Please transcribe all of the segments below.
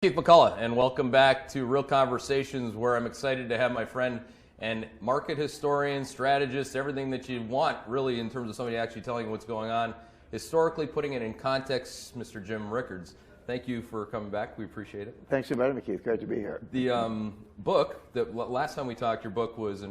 Keith McCullough, and welcome back to Real Conversations, where I'm excited to have my friend and market historian, strategist, everything that you want, really, in terms of somebody actually telling you what's going on, historically putting it in context, Mr. Jim Rickards. Thank you for coming back. We appreciate it. Thanks for inviting me, Keith. Great to be here. The book, last time we talked, your book was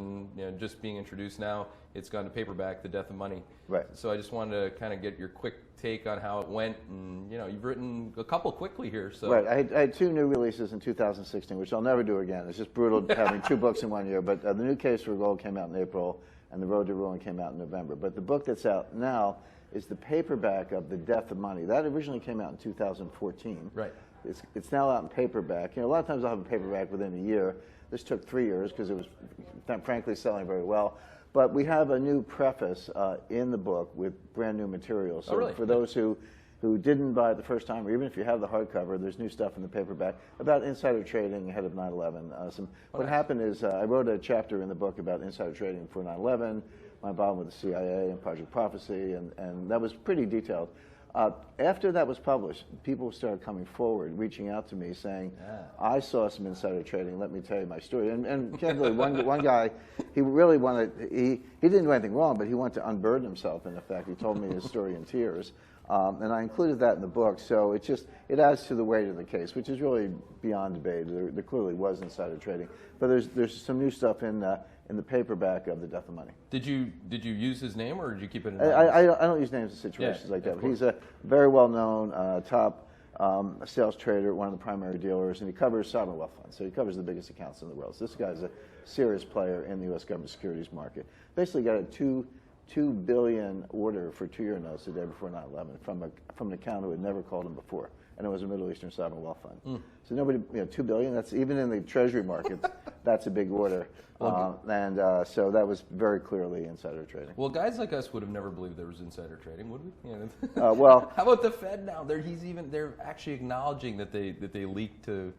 just being introduced now. It's gone to paperback, The Death of Money. Right. So I just wanted to kind of get your quick take on how it went. And, you've written a couple quickly here. So. Right. I had two new releases in 2016, which I'll never do again. It's just brutal having two books in 1 year. But the new Case for Gold came out in April, and The Road to Ruin came out in November. But the book that's out now is the paperback of The Death of Money. That originally came out in 2014. Right. It's now out in paperback. A lot of times I'll have a paperback within a year. This took 3 years because it was, frankly, selling very well. But we have a new preface in the book with brand new material. So really? For those who didn't buy it the first time, or even if you have the hardcover, there's new stuff in the paperback about insider trading ahead of 9/11. What happened is I wrote a chapter in the book about insider trading before 9/11, my involvement with the CIA and Project Prophecy, and that was pretty detailed. After that was published, people started coming forward, reaching out to me, saying, I saw some insider trading, let me tell you my story. And candidly, one guy, he really wanted, he didn't do anything wrong, but he wanted to unburden himself, in effect. He told me his story in tears. And I included that in the book, so it adds to the weight of the case, which is really beyond debate. There clearly was insider trading. But there's some new stuff in the paperback of The Death of Money. Did you use his name, or did you keep it in? I don't use names in situations like that. But he's a very well-known top sales trader, one of the primary dealers, and he covers sovereign wealth funds. So he covers the biggest accounts in the world. So this guy's a serious player in the U.S. government securities market. Basically got a $2 billion order for 2-year notes the day before 9/11 from an account who had never called him before, and it was a Middle Eastern sovereign wealth fund. So nobody, $2 billion. That's even in the Treasury market. That's a big order, so that was very clearly insider trading. Well, guys like us would have never believed there was insider trading, would we? Well, how about the Fed now? They're actually acknowledging that they leaked to.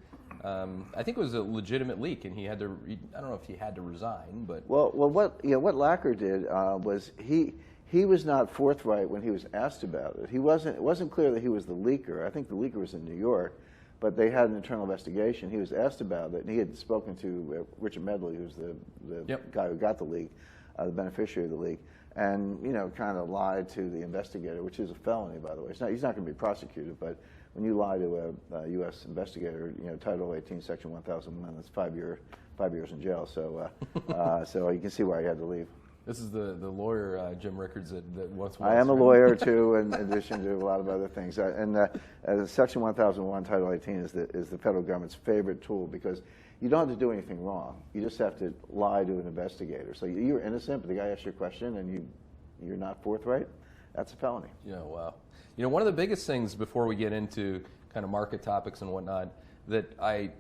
I think it was a legitimate leak, and he had to. I don't know if he had to resign, but what Lacker did was he was not forthright when he was asked about it. It wasn't clear that he was the leaker. I think the leaker was in New York, but they had an internal investigation. He was asked about it, and he had spoken to Richard Medley, who's the guy who got the leak, the beneficiary of the leak, and kind of lied to the investigator, which is a felony, by the way. He's not going to be prosecuted, but when you lie to a U.S. investigator, Title 18, Section 1001, that's 5 years in jail. So so you can see why he had to leave. This is the lawyer, Jim Rickards, that once was. I am a lawyer, too, in addition to a lot of other things. Section 1001, Title 18 is the federal government's favorite tool because you don't have to do anything wrong. You just have to lie to an investigator. So you're innocent, but the guy asks you a question and you're not forthright. That's a felony. Yeah, wow. One of the biggest things before we get into kind of market topics and whatnot that I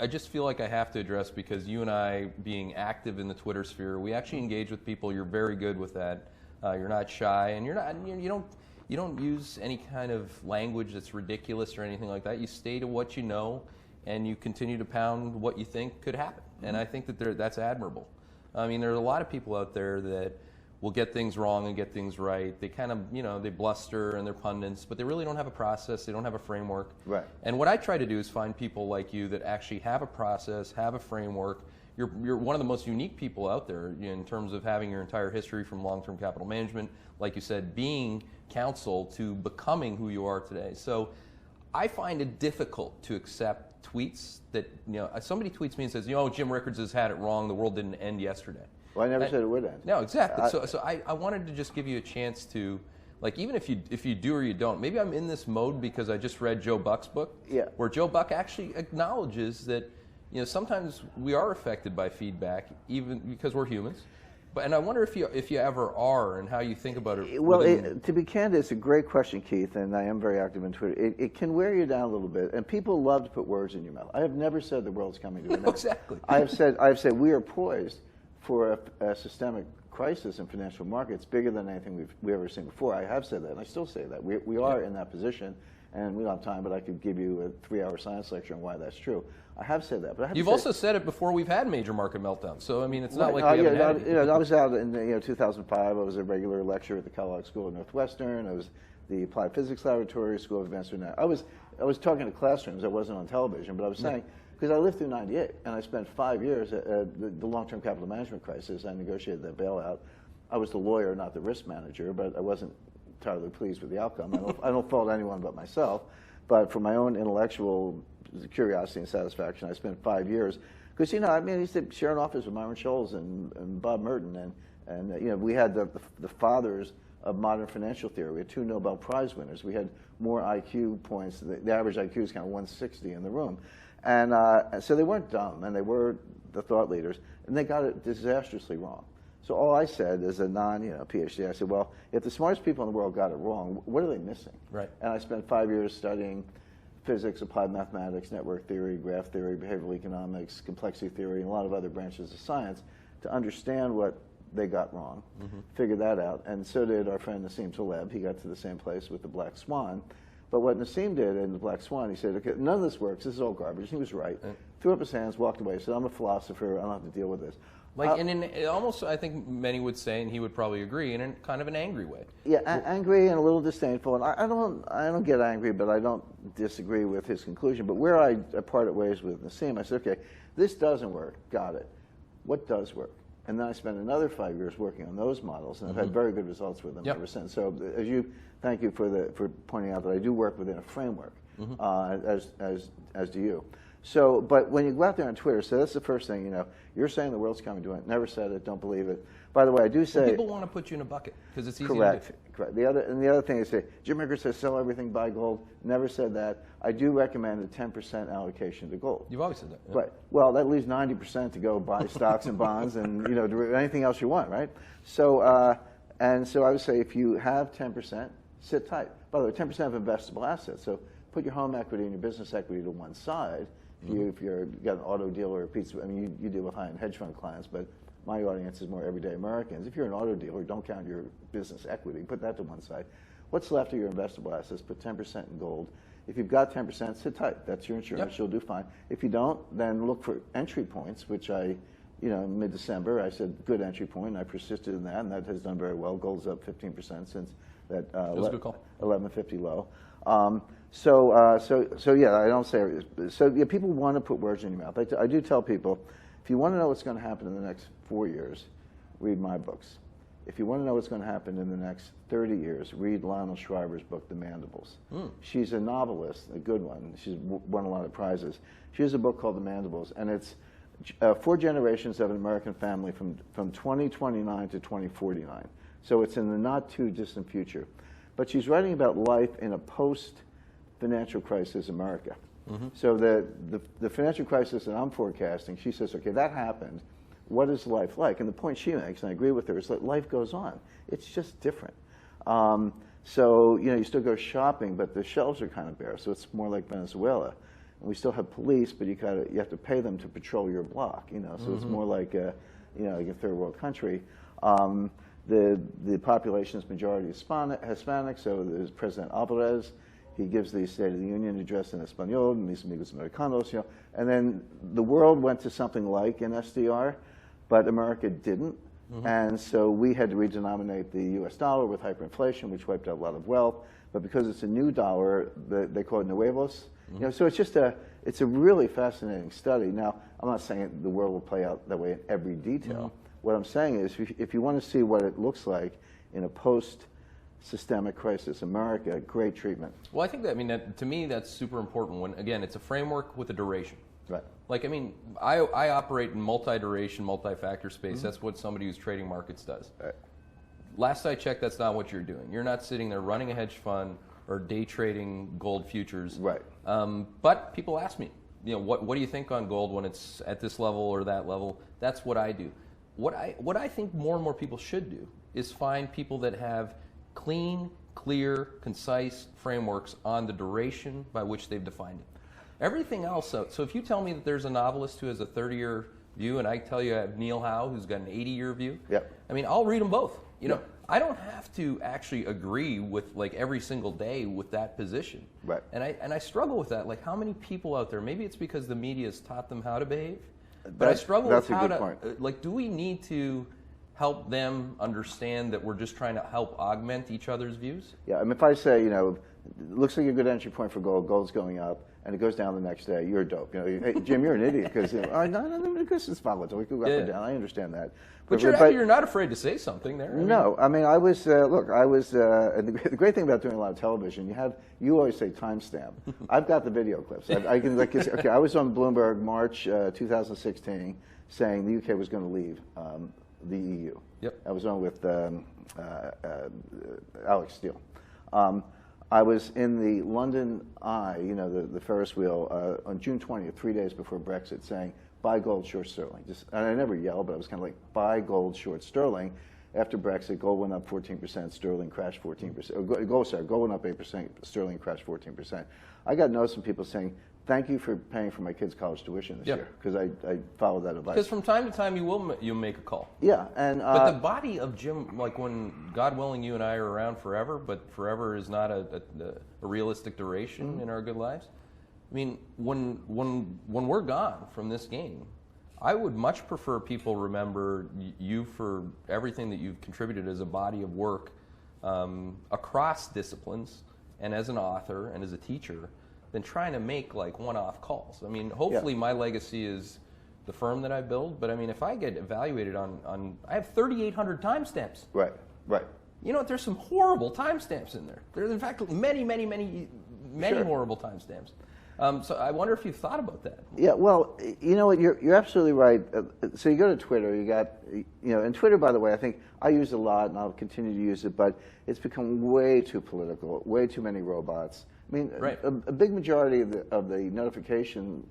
just feel like I have to address, because you and I, being active in the Twitter sphere, we actually engage with people. You're very good with that. You're not shy, and you don't use any kind of language that's ridiculous or anything like that. You stay to what you know, and you continue to pound what you think could happen. And I think that's admirable. I mean, there's a lot of people out there that will get things wrong and get things right. They kind of, they bluster and they're pundits, but they really don't have a process. They don't have a framework. Right. And what I try to do is find people like you that actually have a process, have a framework. You're one of the most unique people out there in terms of having your entire history from long-term capital management, like you said, being counsel to becoming who you are today. So I find it difficult to accept tweets that, somebody tweets me and says, Jim Rickards has had it wrong. The world didn't end yesterday. Well, I never said it would end. No, exactly. So I wanted to just give you a chance to, even if you do or you don't, maybe I'm in this mode because I just read Joe Buck's book, where Joe Buck actually acknowledges that, sometimes we are affected by feedback, even because we're humans. And I wonder if you ever are, and how you think about it. Well, to be candid, it's a great question, Keith, and I am very active on Twitter. It can wear you down a little bit, and people love to put words in your mouth. I have never said the world's coming to an end. Exactly. I have said we are poised for a systemic crisis in financial markets bigger than anything we've ever seen before. I have said that, and I still say that. We are in that position, and we don't have time, but I could give you a 3-hour science lecture on why that's true. I have said that. But You've also said it before we've had major market meltdowns, so I mean, it's not like we haven't had it. I was out in 2005. I was a regular lecturer at the Kellogg School at Northwestern. I was the Applied Physics Laboratory, School of Advanced Mathematics. I was talking to classrooms. I wasn't on television, but I was saying, because I lived through '98, and I spent 5 years at the long-term capital management crisis. I negotiated that bailout. I was the lawyer, not the risk manager, but I wasn't entirely pleased with the outcome. I don't fault anyone but myself. But for my own intellectual curiosity and satisfaction, I spent 5 years. Because, you know, I mean, I used to share an office with Myron Scholes and Bob Merton, and you know, we had the fathers of modern financial theory. We had 2 Nobel Prize winners. We had more IQ points. The average IQ is kind of 160 in the room. And so they weren't dumb, and they were the thought leaders, and they got it disastrously wrong. So all I said as a PhD, I said, well, if the smartest people in the world got it wrong, what are they missing? Right. And I spent 5 years studying physics, applied mathematics, network theory, graph theory, behavioral economics, complexity theory, and a lot of other branches of science to understand what they got wrong, figure that out. And so did our friend Nassim Taleb. He got to the same place with the Black Swan. But what Nassim did in the Black Swan, he said, okay, none of this works. This is all garbage. He was right. Threw up his hands, walked away, said, I'm a philosopher. I don't have to deal with this. Like, and in almost, I think many would say, and he would probably agree, in kind of an angry way. Yeah, angry and a little disdainful. And I don't get angry, but I don't disagree with his conclusion. But where I parted ways with Nassim, I said, okay, this doesn't work. Got it. What does work? And then I spent another 5 years working on those models, and I've had very good results with them ever since. So, thank you for pointing out that I do work within a framework, as do you. So, but when you go out there on Twitter, so that's the first thing, you know, you're saying the world's coming to an end. Never said it, don't believe it. By the way, I do say... Well, people want to put you in a bucket because it's easy to do. Correct. The other thing is, Jim Rickards says sell everything, buy gold. Never said that. I do recommend a 10% allocation to gold. You've always said that. Right. Well, that leaves 90% to go buy stocks and bonds and, you know, do anything else you want, right? So, and so I would say if you have 10%, sit tight. By the way, 10% of investable assets. So put your home equity and your business equity to one side. If you've got an auto dealer or pizza, I mean, you deal with high-end hedge fund clients, but my audience is more everyday Americans. If you're an auto dealer, don't count your business equity. Put that to one side. What's left of your investable assets? Put 10% in gold. If you've got 10%, sit tight. That's your insurance. You'll do fine. If you don't, then look for entry points, which in mid-December, I said good entry point, and I persisted in that, and that has done very well. Gold's up 15% since that 1150 low. So yeah, I don't say, so yeah, people want to put words in your mouth. I do tell people, if you want to know what's going to happen in the next 4 years, read my books. If you want to know what's going to happen in the next 30 years, read Lionel Shriver's book, The Mandibles. She's a novelist, a good one. She's won a lot of prizes. She has a book called The Mandibles, and it's 4 generations of an American family from 2029 to 2049. So it's in the not too distant future. But she's writing about life in a post-financial crisis America. So the financial crisis that I'm forecasting, she says, okay, that happened. What is life like? And the point she makes, and I agree with her, is that life goes on. It's just different. So, you know, you still go shopping, but the shelves are kind of bare. So it's more like Venezuela. And we still have police, but you have to pay them to patrol your block, you know. So it's more like like a third world country. The population is majority Hispanic, so there's President Alvarez. He gives the State of the Union address in Espanol, mis amigos americanos, you know. And then the world went to something like an SDR, but America didn't. And so we had to redenominate the U.S. dollar with hyperinflation, which wiped out a lot of wealth. But because it's a new dollar, they call it nuevos. You know, so it's a really fascinating study. Now, I'm not saying the world will play out that way in every detail. What I'm saying is, if you want to see what it looks like in a post-systemic crisis, America, great treatment. Well, I think that, to me, that's super important when, again, it's a framework with a duration. Right. Like, I mean, I operate in multi-duration, multi-factor space. That's what somebody who's trading markets does. Right. Last I checked, that's not what you're doing. You're not sitting there running a hedge fund or day trading gold futures. Right. But people ask me, you know, what do you think on gold when it's at this level or that level? That's what I do. What I think more and more people should do is find people that have clean, clear, concise frameworks on the duration by which they've defined it. Everything else, so if you tell me that there's a novelist who has a 30-year view, and I tell you I have Neil Howe who's got an 80-year view, I mean, I'll read them both. You know, I don't have to actually agree with like every single day with that position. Right. And I struggle with that. Like, how many people out there? Maybe it's because the media has taught them how to behave. But I struggle with how to, like, do we need to help them understand that we're just trying to help augment each other's views? Yeah, I mean, if I say, you know, it looks like a good entry point for gold, gold's going up, and it goes down the next day, you're dope. You know, hey, Jim, you're an idiot because no, because it's volatile. It could go up and down. I understand that. But you're not afraid to say something there. No, I mean, I was look. I was. And the great thing about doing a lot of television, you always say timestamp. I've got the video clips. I can like. Okay, I was on Bloomberg March 2016, saying the UK was going to leave the EU. Yep. I was on with Alex Steele. I was in the London Eye, you know, the Ferris wheel, on June 20th, 3 days before Brexit, saying, buy gold, short sterling. And I never yelled, but I was kind of like, buy gold, short sterling. After Brexit, gold went up 14%, sterling crashed 14%. Gold went up 8%, sterling crashed 14%. I got notes from people saying, thank you for paying for my kids' college tuition this year, because I followed that advice. Because from time to time you'll make a call. Yeah, and but the body of Jim, like when God willing you and I are around forever, but forever is not a realistic duration in our good lives. I mean, when we're gone from this game, I would much prefer people remember you for everything that you've contributed as a body of work across disciplines, and as an author and as a teacher, than trying to make like one-off calls. I mean, hopefully my legacy is the firm that I build, but I mean, if I get evaluated on I have 3,800 timestamps. Right. You know, there's some horrible timestamps in there. There's in fact many horrible timestamps. So I wonder if you've thought about that. Yeah, well, you know what, you're absolutely right. So you go to Twitter, you got, you know, and Twitter, by the way, I think I use a lot and I'll continue to use it, but it's become way too political, way too many robots. I mean, a big majority of the notification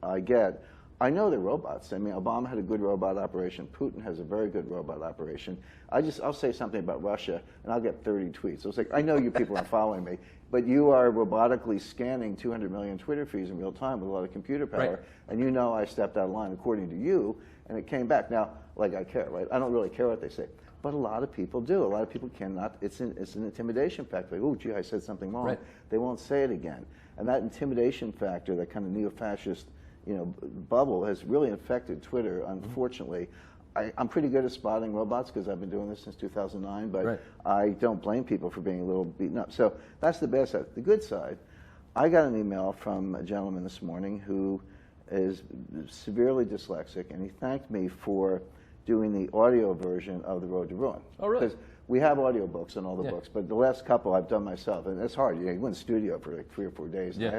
I get, I know they're robots. I mean, Obama had a good robot operation. Putin has a very good robot operation. I'll say something about Russia, and I'll get 30 tweets. So it's like, I know you people aren't following me, but you are robotically scanning 200 million Twitter feeds in real time with a lot of computer power, and you know I stepped out of line according to you, and it came back. Now, like I care, right? I don't really care what they say. But a lot of people do. A lot of people cannot. It's an intimidation factor. Like, oh, gee, I said something wrong. Right. They won't say it again. And that intimidation factor, that kind of neo-fascist, you know, bubble, has really infected Twitter. Unfortunately, I'm pretty good at spotting robots because I've been doing this since 2009. But I don't blame people for being a little beaten up. So that's the bad side. The good side, I got an email from a gentleman this morning who is severely dyslexic, and he thanked me for doing the audio version of The Road to Ruin. Oh, really? Because we have audiobooks on all the books, but the last couple I've done myself, and it's hard. You go in the studio for like 3 or 4 days. Yeah.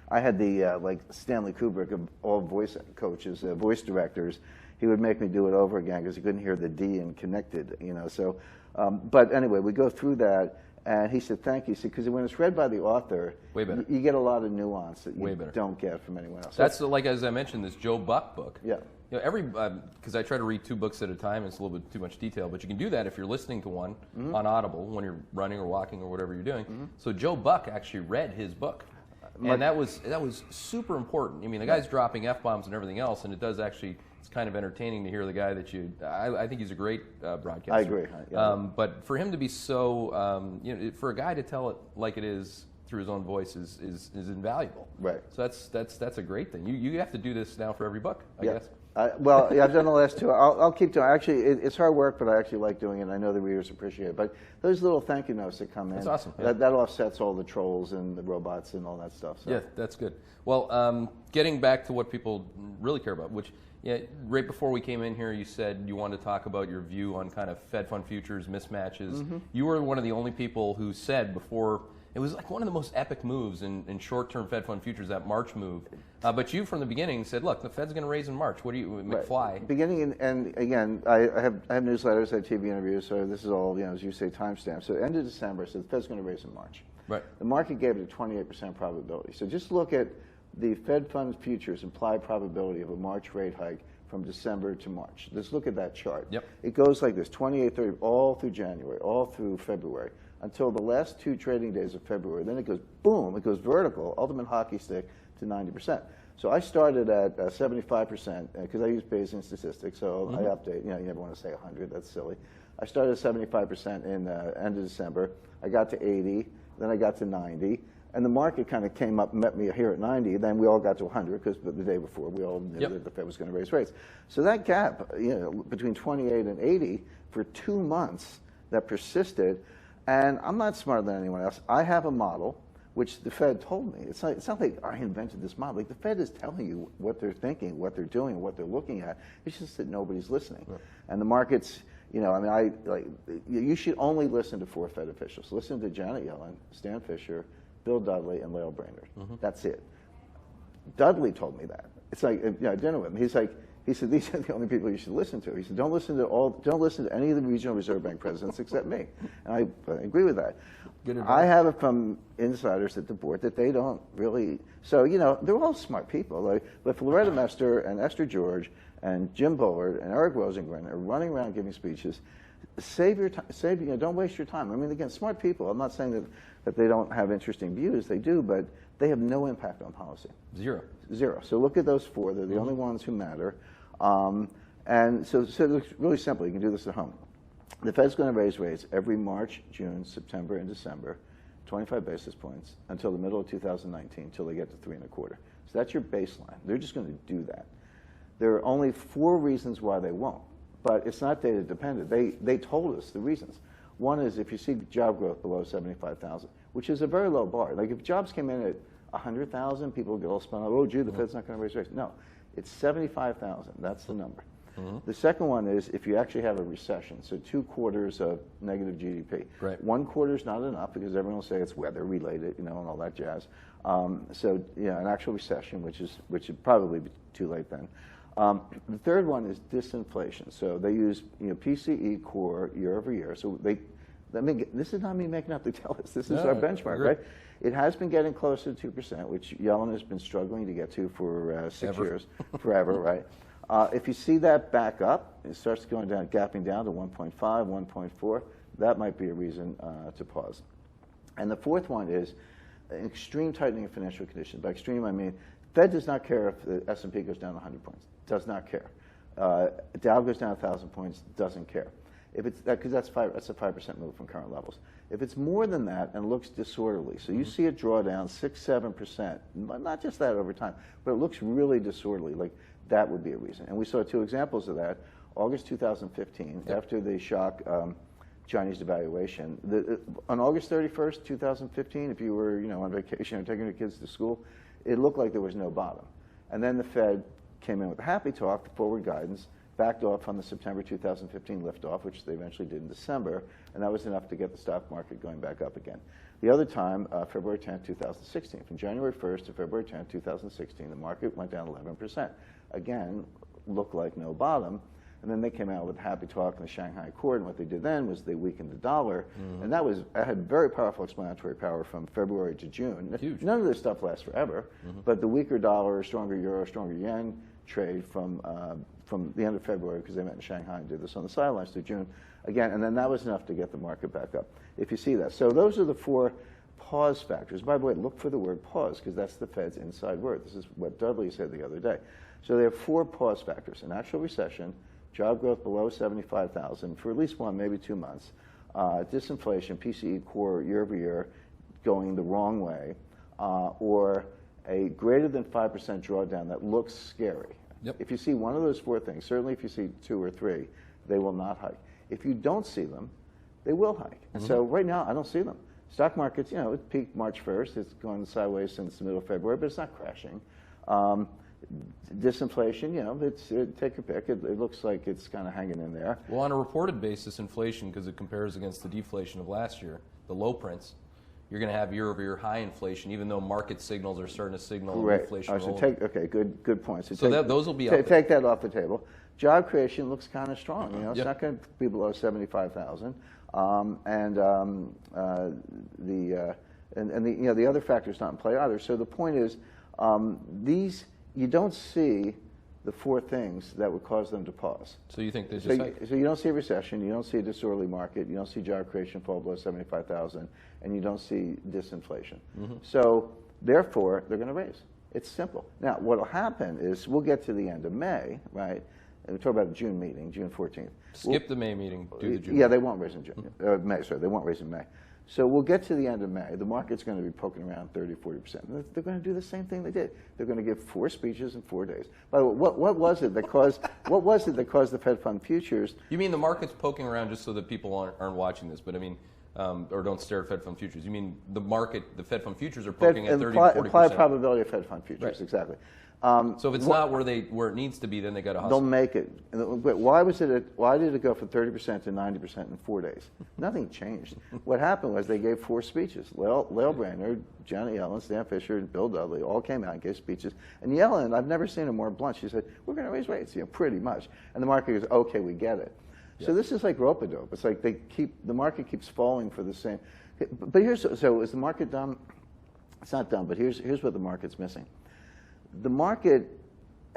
I had the like Stanley Kubrick of all voice coaches, voice directors. He would make me do it over again because he couldn't hear the D in connected, you know. So, but anyway, we go through that, and he said, "Thank you." See, because when it's read by the author, you get a lot of nuance that you don't get from anyone else. That's like, as I mentioned, this Joe Buck book. Yeah. You know, because I try to read 2 books at a time. It's a little bit too much detail, but you can do that if you're listening to one on Audible when you're running or walking or whatever you're doing. So Joe Buck actually read his book, and that was super important. I mean, the guy's dropping F-bombs and everything else, and it does actually. It's kind of entertaining to hear the guy that you. I think he's a great broadcaster. I agree. Yeah. But for him to be so, you know, for a guy to tell it like it is through his own voice is invaluable. Right. So that's a great thing. You have to do this now for every book, I guess. Well, yeah, I've done the last 2. I'll keep doing it. Actually, it's hard work, but I actually like doing it, and I know the readers appreciate it. But those little thank you notes that come in, that's awesome. Yeah. That offsets all the trolls and the robots and all that stuff. So. Yeah, that's good. Well, getting back to what people really care about, which, right before we came in here, you said you wanted to talk about your view on kind of Fed fund futures, mismatches. You were one of the only people who said before, it was like one of the most epic moves in short-term Fed fund futures, that March move. But you, from the beginning, said, look, the Fed's going to raise in March. What do you, McFly? Beginning, and again, I have newsletters, I have TV interviews, so this is all, you know, as you say, timestamp. So end of December, I said the Fed's going to raise in March. Right. The market gave it a 28% probability. So just look at the Fed funds futures implied probability of a March rate hike from December to March. Just look at that chart. Yep. It goes like this, 28, 30, all through January, all through February, until the last 2 trading days of February. Then it goes boom, it goes vertical, ultimate hockey stick to 90%. So I started at 75% because I use Bayesian statistics, so I update. You know, you never want to say 100, that's silly. I started at 75% in end of December. I got to 80, then I got to 90, And the market kind of came up and met me here at 90. Then we all got to 100 because the day before we all knew that the Fed was going to raise rates. So that gap, between 28 and 80 for 2 months that persisted. And I'm not smarter than anyone else. I have a model, which the Fed told me. It's not like I invented this model. Like the Fed is telling you what they're thinking, what they're doing, what they're looking at. It's just that nobody's listening. Right. And the markets, you should only listen to 4 Fed officials. Listen to Janet Yellen, Stan Fisher, Bill Dudley, and Lael Brainerd. That's it. Dudley told me that. It's like, I dinner with him. He said, these are the only people you should listen to. He said, don't listen to any of the regional reserve bank presidents except me. And I agree with that. I have it from insiders at the board that they don't really. So they're all smart people. Like Loretta Mester and Esther George and Jim Bullard and Eric Rosengren are running around giving speeches. Save your time. Don't waste your time. I mean, again, smart people. I'm not saying that they don't have interesting views. They do, but they have no impact on policy. Zero. So look at those 4. They're the only ones who matter. And so it's really simple. You can do this at home. The Fed's going to raise rates every March, June, September, and December, 25 basis points until the middle of 2019, until they get to 3.25. So that's your baseline. They're just going to do that. There are only 4 reasons why they won't, but it's not data dependent. They told us the reasons. One is if you see job growth below 75,000, which is a very low bar. Like if jobs came in at 100,000, people would get all spun out. Oh, gee, the Fed's not going to raise rates. No, it's 75,000. That's the number. The second one is if you actually have a recession, so 2 quarters of negative GDP. Right. 1 quarter is not enough because everyone will say it's weather related, and all that jazz. So an actual recession, which would probably be too late then. The third one is disinflation. So they use PCE core year over year. So this is not me making up the tellers. This is our benchmark, right? It has been getting closer to 2%, which Yellen has been struggling to get to for 6 years, forever, right? If you see that back up, it starts going down, gapping down to 1.5, 1.4, that might be a reason to pause. And the fourth one is an extreme tightening of financial conditions. By extreme, I mean Fed does not care if the S&P goes down 100 points. Does not care. Dow goes down 1,000 points. Doesn't care. If it's because that's a 5% move from current levels. If it's more than that and looks disorderly, so you see it draw down 6-7%, not just that over time, but it looks really disorderly. Like that would be a reason. And we saw 2 examples of that. August 2015, after the shock Chinese devaluation. On August 31st, 2015, if you were on vacation or taking your kids to school, it looked like there was no bottom. And then the Fed came in with a happy talk, the forward guidance, backed off on the September 2015 liftoff, which they eventually did in December, and that was enough to get the stock market going back up again. The other time, February 10th, 2016, from January 1st to February 10th, 2016, the market went down 11%. Again, looked like no bottom, and then they came out with a happy talk in the Shanghai Accord, and what they did then was they weakened the dollar, and that had very powerful explanatory power from February to June. Huge. None of this stuff lasts forever, but the weaker dollar, stronger euro, stronger yen trade from the end of February, because they met in Shanghai and did this on the sidelines, to June again, and then that was enough to get the market back up, if you see that. So those are the 4 pause factors. By the way, look for the word pause, because that's the Fed's inside word. This is what Dudley said the other day. So there are 4 pause factors: an actual recession, job growth below 75,000 for at least 1, maybe 2 months, disinflation, PCE core year over year going the wrong way, or a greater than 5% drawdown that looks scary. Yep. If you see one of those 4 things, certainly if you see 2 or 3, they will not hike. If you don't see them, they will hike. And so right now, I don't see them. Stock markets, it peaked March 1st. It's gone sideways since the middle of February, but it's not crashing. Disinflation, take your pick. It looks like it's kind of hanging in there. Well, on a reported basis, inflation, because it compares against the deflation of last year, the low prints, you're going to have year-over-year high inflation, even though market signals are starting to signal inflation. Okay, good point. So those will be up there. Take that off the table. Job creation looks kind of strong. It's not going to be below 75,000, the other factors not in play either. So the point is, you don't see the 4 things that would cause them to pause. So you think they just so you don't see a recession, you don't see a disorderly market, you don't see job creation fall below 75,000, and you don't see disinflation. So therefore, they're going to raise. It's simple. Now, what will happen is we'll get to the end of May, right? And we talk about a June meeting, June 14th. Skip the May meeting, do the June. Yeah, they won't raise in June. May. Sorry, they won't raise in May. So we'll get to the end of May. The market's going to be poking around 30, 40%. They're going to do the same thing they did. They're going to give 4 speeches in 4 days. By the way, what was it that caused the Fed fund futures? You mean the market's poking around just so that people aren't watching this? But I mean, or don't stare at Fed fund futures. You mean the Fed fund futures are poking at 30 to 40%? Implied probability of Fed fund futures, right. Exactly. So if it's not where it needs to be, then they got to hustle. They'll make it. Why did it go from 30% to 90% in 4 days? Nothing changed. What happened was they gave 4 speeches. Lael Brainerd, Janet Yellen, Stan Fisher, and Bill Dudley all came out and gave speeches. And Yellen, I've never seen her more blunt. She said, "We're going to raise rates, pretty much." And the market goes, "Okay, we get it." Yeah. So this is like rope-a-dope. It's like the market keeps falling for the same. But so is the market dumb? It's not dumb. But here's what the market's missing. The market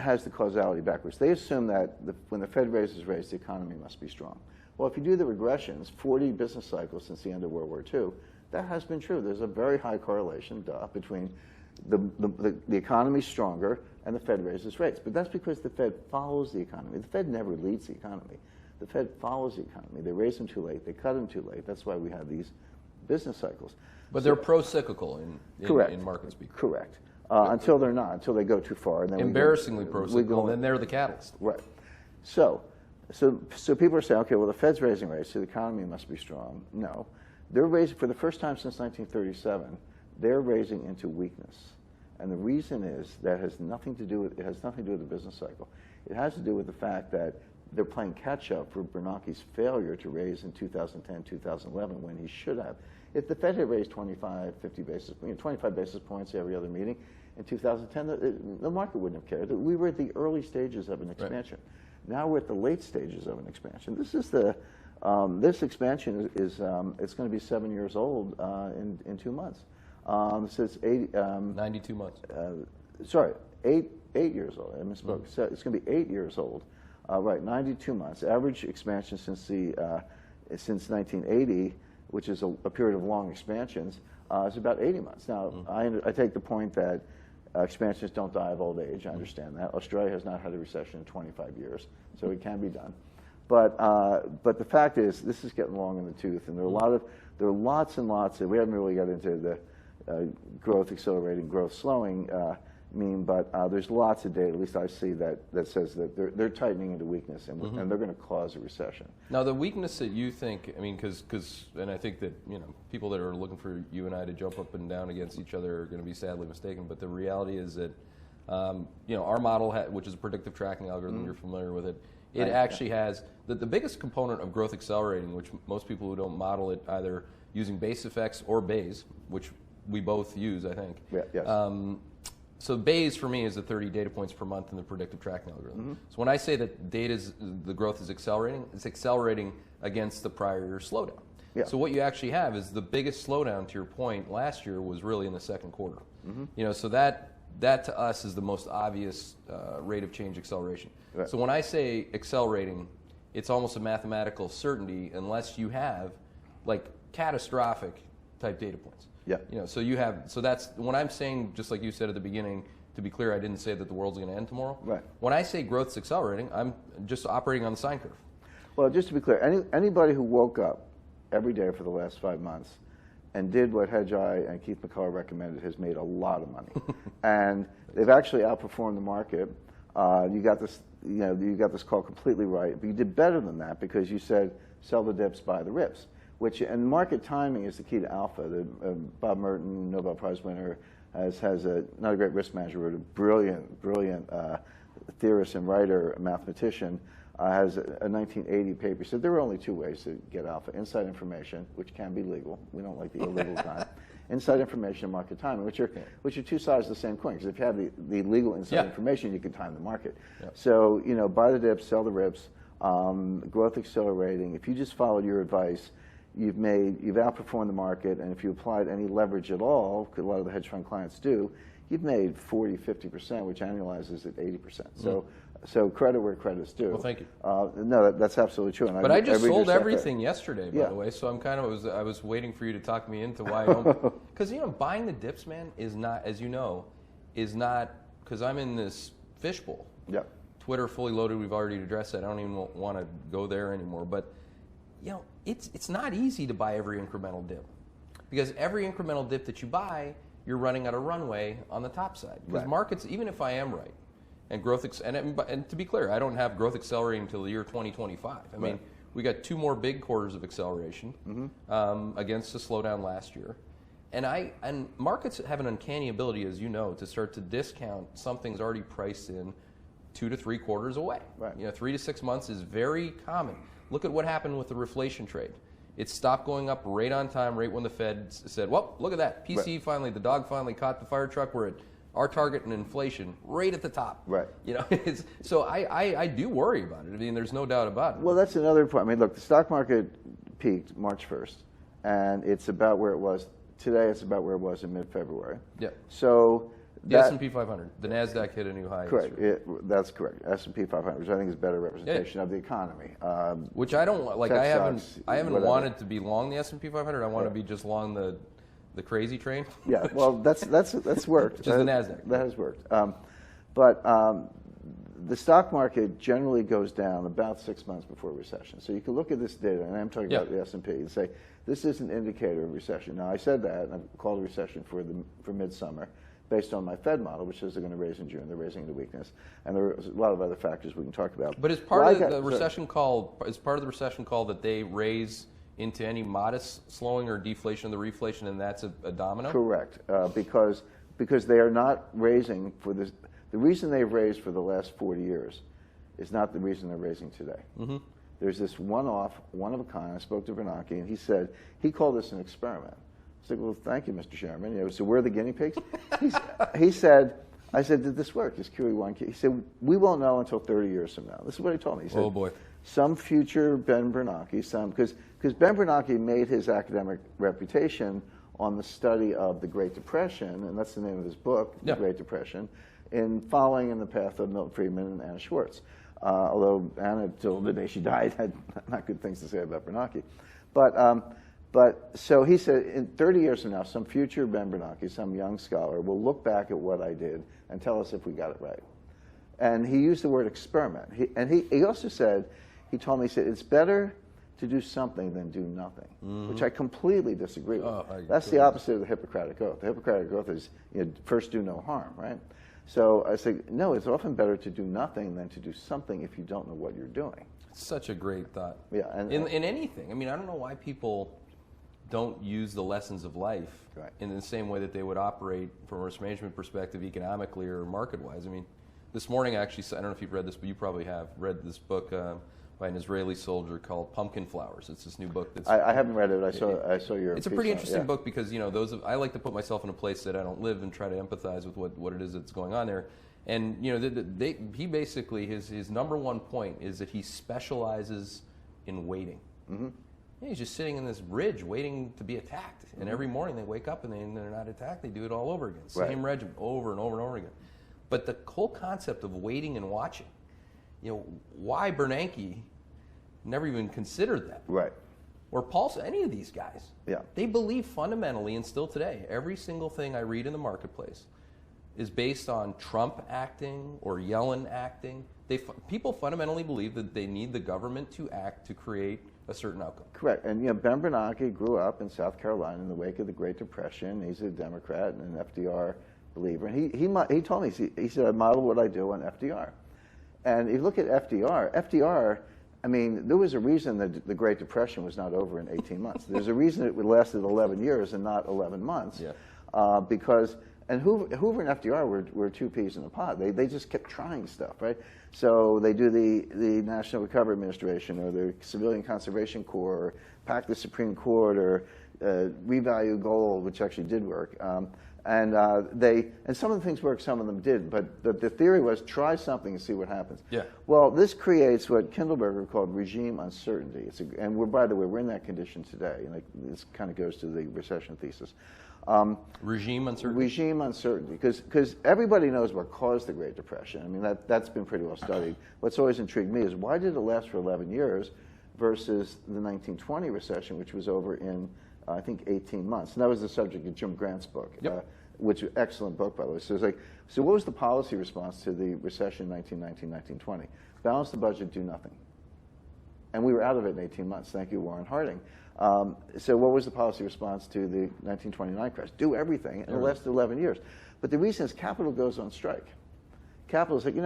has the causality backwards. They assume that when the Fed raises rates, the economy must be strong. Well, if you do the regressions, 40 business cycles since the end of World War II, that has been true. There's a very high correlation, between the economy stronger and the Fed raises rates. But that's because the Fed follows the economy. The Fed never leads the economy. The Fed follows the economy. They raise them too late. They cut them too late. That's why we have these business cycles. But they're pro-cyclical in market speak. Correct. Until they're not, until they go too far. And then embarrassingly pro-cyclical, then they're the catalyst. Right. So people are saying, okay, well, the Fed's raising rates, so the economy must be strong. No. They're raising, for the first time since 1937, they're raising into weakness. And the reason is that it has nothing to do with the business cycle. It has to do with the fact that they're playing catch-up for Bernanke's failure to raise in 2010, 2011, when he should have. If the Fed had raised 25 basis points every other meeting in 2010, the market wouldn't have cared. We were at the early stages of an expansion. Right. Now we're at the late stages of an expansion. This expansion is it's going to be 7 years old in 2 months. So it's 92 months. Sorry, 8 years old. I misspoke. So it's going to be 8 years old. Right, 92 months. Average expansion since 1980, which is a period of long expansions, is about 80 months. Now, I take the point that expansions don't die of old age. I understand that. Australia has not had a recession in 25 years, so it can be done. But the fact is, this is getting long in the tooth, and there are lots and lots of, we haven't really got into the growth accelerating, growth slowing but there's lots of data, at least I see, that says that they're tightening into weakness, and they're going to cause a recession. Now, the weakness that you think, I mean, and I think that people that are looking for you and I to jump up and down against each other are going to be sadly mistaken. But the reality is that our model, which is a predictive tracking algorithm, you're familiar with it. It actually has the biggest component of growth accelerating, which most people who don't model it either using base effects or Bayes, which we both use, I think. Yeah, yes. So Bayes for me is the 30 data points per month in the predictive tracking algorithm. So when I say that the growth is accelerating, it's accelerating against the prior year slowdown. Yeah. So what you actually have is the biggest slowdown, to your point, last year was really in the second quarter. So that to us is the most obvious rate of change acceleration. Right. So when I say accelerating, it's almost a mathematical certainty unless you have like catastrophic type data points. Yeah. So that's when I'm saying, just like you said at the beginning, to be clear, I didn't say that the world's going to end tomorrow. Right. When I say growth's accelerating, I'm just operating on the sine curve. Well, just to be clear, anybody who woke up every day for the last 5 months and did what Hedgeye and Keith McCullough recommended has made a lot of money, and they've actually outperformed the market. You got this call completely right, but you did better than that because you said sell the dips, buy the rips. And market timing is the key to alpha. Bob Merton, Nobel Prize winner, has not a great risk manager, but a brilliant theorist and writer, a mathematician, has a 1980 paper. So there are only 2 ways to get alpha: inside information, which can be legal. We don't like the illegal kind. Inside information and market timing, which are 2 sides of the same coin. Because if you have the legal inside information, you can time the market. Yep. So buy the dips, sell the rips, growth accelerating. If you just followed your advice, you've outperformed the market, and if you applied any leverage at all, because a lot of the hedge fund clients do, you've made 40, 50%, which annualizes at 80%. So credit where credit's due. Well, thank you. No, that's absolutely true. And but I just sold everything yesterday, by the way. So I was waiting for you to talk me into why I don't. Because buying the dips, man, is not, as you know, because I'm in this fishbowl. Yep. Twitter fully loaded. We've already addressed that. I don't even want to go there anymore. But it's not easy to buy every incremental dip. because every incremental dip that you buy, you're running out of runway on the top side. Because markets, even if I am right, and growth, and to be clear, I don't have growth accelerating until the year 2025. I mean, we got 2 more big quarters of acceleration against the slowdown last year. And markets have an uncanny ability, as you know, to start to discount something's already priced in 2 to 3 quarters away. Right. 3 to 6 months is very common. Look at what happened with the reflation trade. It stopped going up right on time, right when the Fed said, well, look at that. PC finally, the dog finally caught the fire truck. We're at our target in inflation right at the top. Right. So I do worry about it. I mean, there's no doubt about it. Well, that's another point. I mean, look, the stock market peaked March 1st, and it's about where it was today. It's about where it was in mid-February. Yeah. So the S&P 500, the Nasdaq hit a new high. Correct. That's correct. S&P 500, which I think is a better representation of the economy. Which I don't like. I haven't whatever. wanted to be long the S&P 500. I want to be just long the crazy train. Yeah. Well, that's worked. Which is the Nasdaq. That has worked. But the stock market generally goes down about 6 months before recession. So you can look at this data, and I'm talking about the S&P, and say this is an indicator of recession. Now I said that, and I've called a recession for midsummer, based on my Fed model, which says they're going to raise in June. They're raising into weakness, and there's a lot of other factors we can talk about. But is part of the recession call that they raise into any modest slowing or deflation of the reflation, and that's a domino? Correct, because they are not raising for this. The reason they've raised for the last 40 years is not the reason they're raising today. Mm-hmm. There's this one-off, one-of-a-kind. I spoke to Bernanke, and he called this an experiment. I said, well, thank you, Mr. Chairman. So we're the guinea pigs? I said, did this work, this QE1? He said, we won't know until 30 years from now. This is what he told me. He said, oh, boy. Some future Ben Bernanke, because Ben Bernanke made his academic reputation on the study of the Great Depression, and that's the name of his book, The Great Depression, in following in the path of Milton Friedman and Anna Schwartz. Although Anna, till the day she died, had not good things to say about Bernanke. But so he said, in 30 years from now, some future Ben Bernanke, some young scholar, will look back at what I did and tell us if we got it right. And he used the word experiment. He also said, he told me, he said, it's better to do something than do nothing, which I completely disagree with. That's the opposite of the Hippocratic Oath. The Hippocratic Oath is, first do no harm, right? So I say, no, it's often better to do nothing than to do something if you don't know what you're doing. It's such a great thought. Yeah, in anything. I mean, I don't know why people don't use the lessons of life in the same way that they would operate from a risk management perspective, economically or market-wise. I mean, this morning, actually, I don't know if you've read this, but you probably have read this book by an Israeli soldier called Pumpkin Flowers. It's this new book that's... I haven't read it. I saw your... It's a pretty interesting book because, I like to put myself in a place that I don't live and try to empathize with what it is that's going on there. And, he basically, his number one point is that he specializes in waiting. Mm-hmm. He's just sitting in this ridge waiting to be attacked. And every morning they wake up and they're not attacked. They do it all over again. Same regimen over and over and over again. But the whole concept of waiting and watching, why Bernanke never even considered that. Right. Or Paulson, any of these guys. Yeah. They believe fundamentally, and still today, every single thing I read in the marketplace is based on Trump acting or Yellen acting. People fundamentally believe that they need the government to act to create a certain outcome. Correct. And Ben Bernanke grew up in South Carolina in the wake of the Great Depression. He's a Democrat and an FDR believer. And he told me, he said, I model what I do on FDR. And if you look at FDR, I mean, there was a reason that the Great Depression was not over in 18 months. There's a reason it lasted 11 years and not 11 months. Yeah. Because Hoover and FDR were two peas in a pod. They just kept trying stuff, right? So they do the National Recovery Administration or the Civilian Conservation Corps, or pack the Supreme Court, or revalue gold, which actually did work. And some of the things worked, some of them didn't. But the theory was try something and see what happens. Yeah. Well, this creates what Kindleberger called regime uncertainty. And by the way, we're in that condition today. And this kind of goes to the recession thesis. Regime uncertainty? Regime uncertainty, because everybody knows what caused the Great Depression. I mean, that's been pretty well studied. What's always intrigued me is why did it last for 11 years versus the 1920 recession, which was over in, I think, 18 months. And that was the subject of Jim Grant's book, which is an excellent book, by the way. So what was the policy response to the recession in 1919, 1920? Balance the budget, do nothing. And we were out of it in 18 months. Thank you, Warren Harding. So what was the policy response to the 1929 crash? Do everything, and it lasted 11 years. But the reason is capital goes on strike. Capital is like,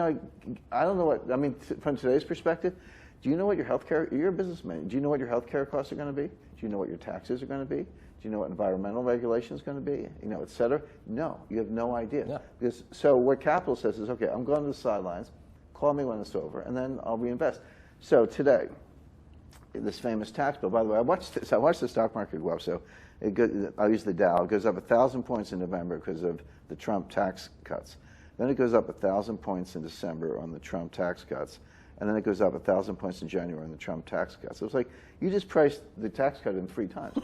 I don't know what, from today's perspective, do you know what your healthcare, you're a businessman, do you know what your healthcare costs are going to be? Do you know what your taxes are going to be? Do you know what environmental regulation is going to be? Et cetera? No, you have no idea. Yeah. So what capital says is, okay, I'm going to the sidelines, call me when it's over, and then I'll reinvest. So today, this famous tax bill, by the way, I watched the stock market go up, so I'll use the Dow. It goes up 1,000 points in November because of the Trump tax cuts. Then it goes up 1,000 points in December on the Trump tax cuts. And then it goes up 1,000 points in January on the Trump tax cuts. So it's like, you just priced the tax cut in 3 times.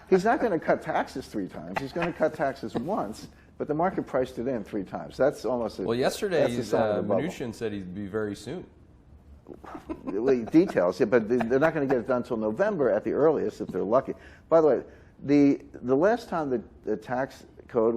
He's not going to cut taxes 3 times. He's going to cut taxes once, but the market priced it in 3 times. That's almost Well, yesterday, Mnuchin said he'd be very soon. Details, yeah, but they're not going to get it done until November at the earliest if they're lucky. By the way, the last time the tax code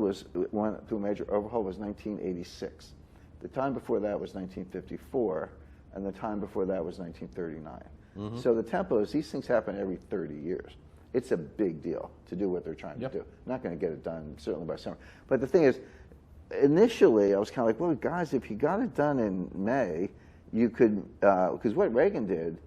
went through a major overhaul was 1986. The time before that was 1954, and the time before that was 1939. Mm-hmm. So the tempo is these things happen every 30 years. It's a big deal to do what they're trying to do. Not going to get it done certainly by summer. But the thing is, initially I was kind of like, well, guys, if you got it done in May, you could, because what Reagan did,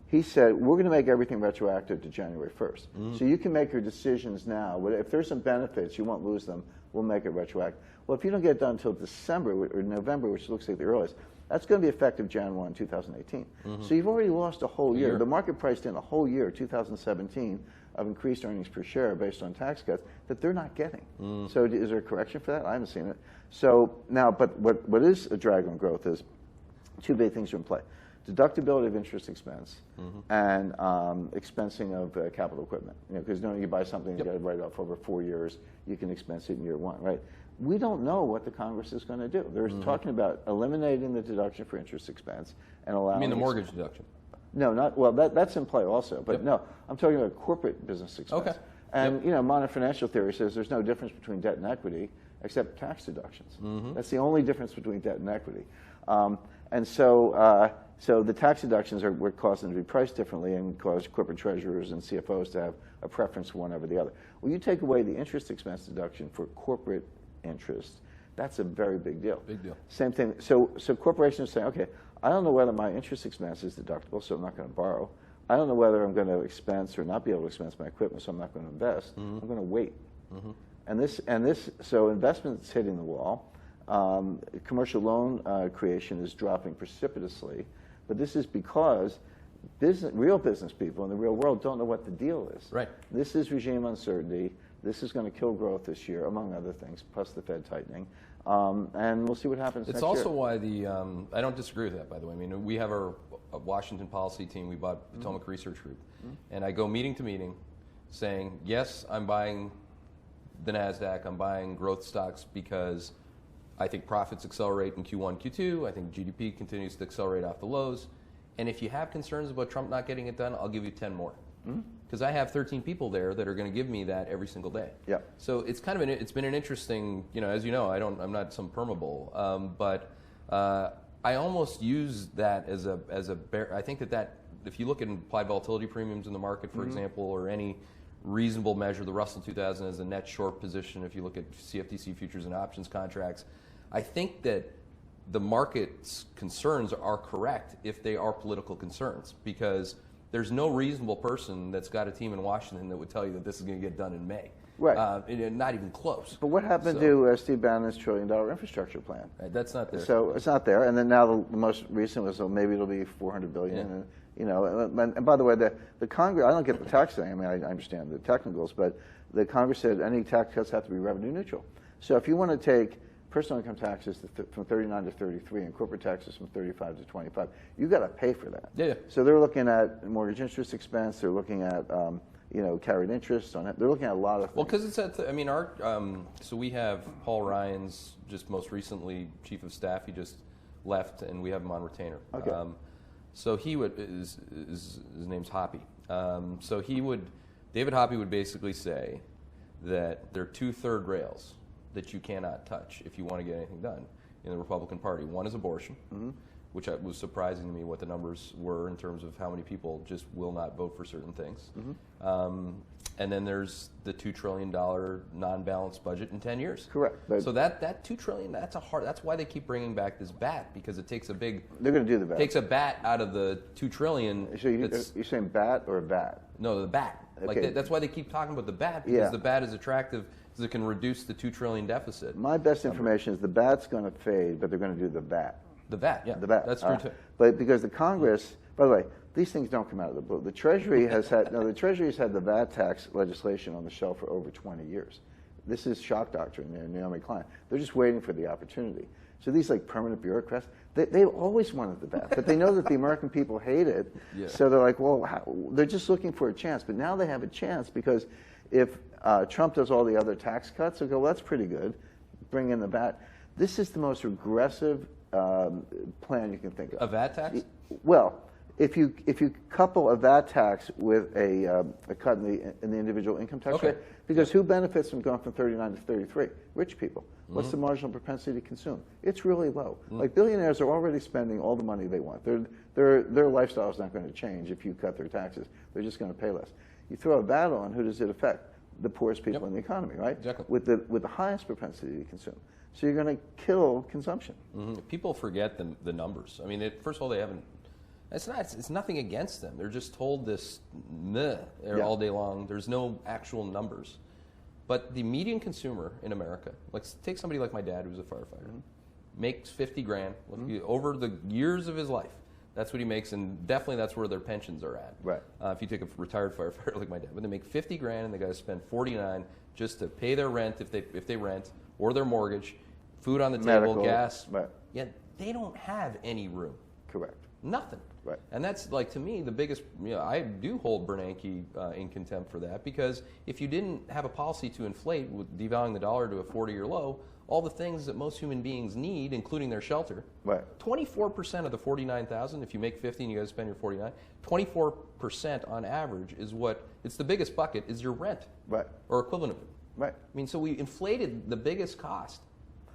he said, we're going to make everything retroactive to January 1st. Mm-hmm. So you can make your decisions now. If there's some benefits, you won't lose them. We'll make it retroactive. Well, if you don't get it done until December or November, which looks like the earliest, that's going to be effective January 1, 2018. Mm-hmm. So you've already lost a whole year. The market priced in a whole year, 2017, of increased earnings per share based on tax cuts that they're not getting. Mm. So is there a correction for that? I haven't seen it. So now, but what is a drag on growth is 2 big things are in play. Deductibility of interest expense and expensing of capital equipment. Because you buy something, you got to write it off over 4 years, you can expense it in year 1, right? We don't know what the Congress is going to do. They're talking about eliminating the deduction for interest expense and allowing. You mean the mortgage deduction? No, that's in play also, but no, I'm talking about corporate business expense. Okay. And modern financial theory says there's no difference between debt and equity except tax deductions. That's the only difference between debt and equity. And so the tax deductions would cause them to be priced differently and cause corporate treasurers and CFOs to have a preference for one over the other. Well, you take away the interest expense deduction for corporate interest, that's a very big deal. Big deal. Same thing. So corporations say, okay, I don't know whether my interest expense is deductible, so I'm not going to borrow. I don't know whether I'm going to expense or not be able to expense my equipment, so I'm not going to invest. I'm going to wait. So investment's hitting the wall. Commercial loan creation is dropping precipitously, but this is because real business people in the real world don't know what the deal is. Right. This is regime uncertainty. This is going to kill growth this year, among other things, plus the Fed tightening. And we'll see what happens next year. It's also why I don't disagree with that, by the way. I mean, we have our Washington policy team. We bought Potomac Research Group. And I go meeting to meeting saying, yes, I'm buying the NASDAQ. I'm buying growth stocks because I think profits accelerate in Q1, Q2. I think GDP continues to accelerate off the lows. And if you have concerns about Trump not getting it done, I'll give you 10 more. Because I have 13 people there that are going to give me that every single day. Yeah. So it's kind of it's been an interesting, as you know, I'm not some permabull, but I almost use that as a bear. I think that if you look at implied volatility premiums in the market, for example, or any reasonable measure, the Russell 2000 is a net short position. If you look at CFTC futures and options contracts, I think that the market's concerns are correct if they are political concerns, because there's no reasonable person that's got a team in Washington that would tell you that this is going to get done in May. Right. Not even close. But what happened to Steve Bannon's $1 trillion infrastructure plan? Right, that's not there. So it's not there. And then now the most recent was, maybe it'll be $400 billion. And, and by the way, the Congress, I don't get the tax thing. I mean, I understand the technicals, but the Congress said any tax cuts have to be revenue neutral. So if you want to take personal income taxes from 39 to 33 and corporate taxes from 35 to 25, you got to pay for that. Yeah. So they're looking at mortgage interest expense. They're looking at carried interest on it. They're looking at a lot of things. Well, because it's so we have Paul Ryan's just most recently chief of staff. He just left, and we have him on retainer. Okay. So he his name's Hoppy. David Hoppy would basically say that there are 2 third rails that you cannot touch if you want to get anything done. in the Republican Party. One is abortion, which was surprising to me what the numbers were in terms of how many people just will not vote for certain things. And then there's the $2 trillion non-balanced budget in 10 years. Correct. So that $2 trillion, that's why they keep bringing back this bat, because it takes a big... They're going to do the bat. Takes a bat out of the $2 trillion. So you're saying bat or bat? No, the bat. Okay. Like that's why they keep talking about the bat, because the bat is attractive because it can reduce the $2 trillion deficit. My best information is the bat's going to fade, but they're going to do the bat. The bat, yeah. The bat. That's true too. But because the Congress, by the way, these things don't come out of the blue. The Treasury has had the Treasury's had the VAT tax legislation on the shelf for over 20 years. This is shock doctrine in Naomi Klein. They're just waiting for the opportunity. So these like permanent bureaucrats, they've always wanted the VAT, but they know that the American people hate it. Yeah. So they're like, well, they're just looking for a chance. But now they have a chance because if Trump does all the other tax cuts, they'll go, well, that's pretty good. Bring in the VAT. This is the most regressive plan you can think of. A VAT tax? Well, if you couple a VAT tax with a cut in the individual income tax rate, because who benefits from going from 39 to 33? Rich people. What's the marginal propensity to consume? It's really low. Like billionaires are already spending all the money they want. Their lifestyle is not going to change if you cut their taxes. They're just going to pay less. You throw a VAT on, who does it affect? The poorest people in the economy, right? Exactly. With the highest propensity to consume. So you're going to kill consumption. People forget the numbers. I mean, first of all, they haven't. It's nothing against them. They're just told this all day long. There's no actual numbers. But the median consumer in America, let's take somebody like my dad who's a firefighter, makes $50,000 over the years of his life. That's what he makes, and definitely that's where their pensions are at. Right. If you take a retired firefighter like my dad, but they make $50,000 and they got to spend $49,000 just to pay their rent if they rent, or their mortgage, food on the table, gas. Right. Yeah, they don't have any room. Correct. Nothing. Right. And that's, like, to me, the biggest, I do hold Bernanke in contempt for that, because if you didn't have a policy to inflate with devaluing the dollar to a 40-year low, all the things that most human beings need, including their shelter, 24% of the $49,000, if you make 50 and you got to spend your 49, 24% on average is it's the biggest bucket is your rent. Right. Or equivalent of it. Right. I mean, so we inflated the biggest cost.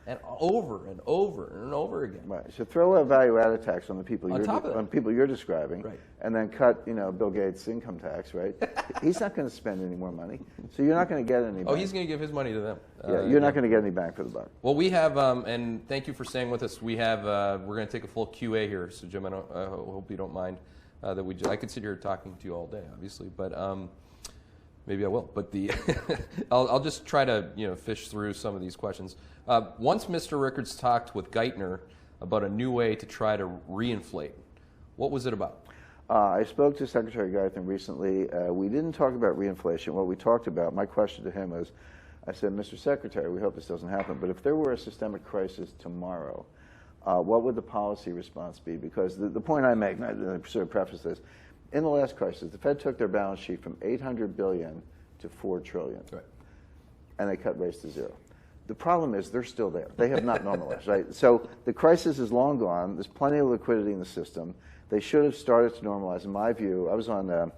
And over and over and over again. Right. So throw a value-added tax on the people on people you're describing, right. And then cut, Bill Gates' income tax, right? He's not going to spend any more money, so you're not going to get any. Oh, he's going to give his money to them. You're not going to get any bang for the buck. Well, we have, and thank you for staying with us. We have, we're going to take a full QA here. So, Jim, I hope you don't mind that I could sit here talking to you all day, obviously, but. Maybe I will, but I'll just try to fish through some of these questions. Once Mr. Rickards talked with Geithner about a new way to try to reinflate. What was it about? I spoke to Secretary Geithner recently. We didn't talk about reinflation. What we talked about, my question to him was, I said, Mr. Secretary, we hope this doesn't happen, but if there were a systemic crisis tomorrow, what would the policy response be? Because the point I make, and I sort of preface this, in the last crisis, the Fed took their balance sheet from $800 billion to $4 trillion, right. And they cut rates to zero. The problem is they're still there. They have not normalized, right? So the crisis is long gone. There's plenty of liquidity in the system. They should have started to normalize. In my view, I was on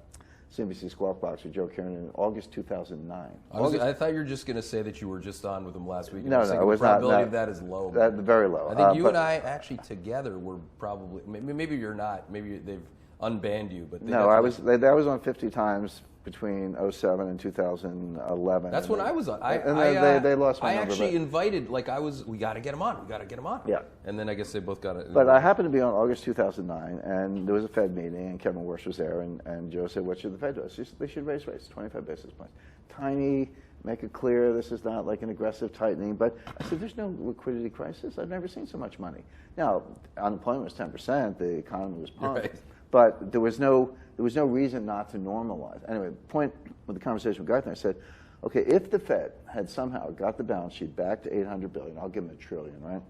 CNBC Squawk Box with Joe Kieran in August 2009. I thought you were just going to say that you were just on with him last week. No, it was not. The probability of that is low. Very low. I think you and I actually together were probably, maybe you're not, maybe they've unbanned you, but no, I was on 50 times between 07 and 2011. That's when I was on. They lost my number. I actually invited, we got to get him on. Yeah. And then I guess they both got it. But I happened to be on August 2009, and there was a Fed meeting, and Kevin Warsh was there, and Joe said, what should the Fed do? They should raise rates, 25 basis points. Tiny, make it clear this is not like an aggressive tightening. But I said, there's no liquidity crisis. I've never seen so much money. Now, unemployment was 10%. The economy was pumped. Right. But there was no reason not to normalize. Anyway, the point with the conversation with Geithner, I said, okay, if the Fed had somehow got the balance sheet back to $800 billion, I'll give them $1 trillion, right?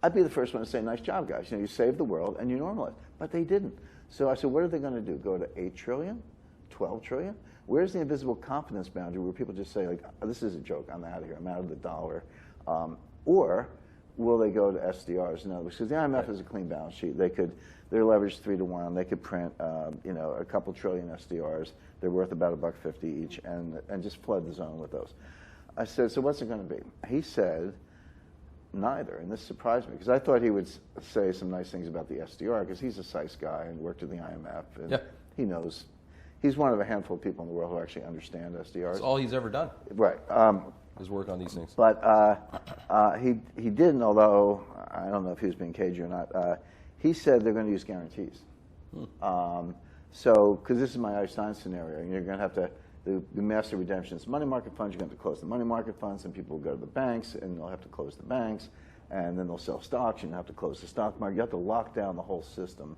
I'd be the first one to say, nice job, guys. You saved the world and you normalized. But they didn't. So I said, what are they going to do? Go to $8 trillion? $12 trillion? Where's the invisible confidence boundary where people just say, like, oh, this is a joke, I'm out of here, I'm out of the dollar? Or will they go to SDRs? In other words, because the IMF has a clean balance sheet. They're leveraged 3-to-1. They could print, a couple trillion SDRs. They're worth about $1.50 each, and just flood the zone with those. I said, so what's it going to be? He said, neither, and this surprised me because I thought he would say some nice things about the SDR because he's a SICE guy and worked at the IMF, and he knows. He's one of a handful of people in the world who actually understand SDRs. That's all he's ever done. Right. Is work on these things. But he didn't, although I don't know if he was being cagey or not. He said they're going to use guarantees. So, because this is my Einstein scenario, you're going to have to the master redemptions, money market funds. You're going to have to close the money market funds, and people will go to the banks, and they'll have to close the banks, and then they'll sell stocks, and you have to close the stock market. You have to lock down the whole system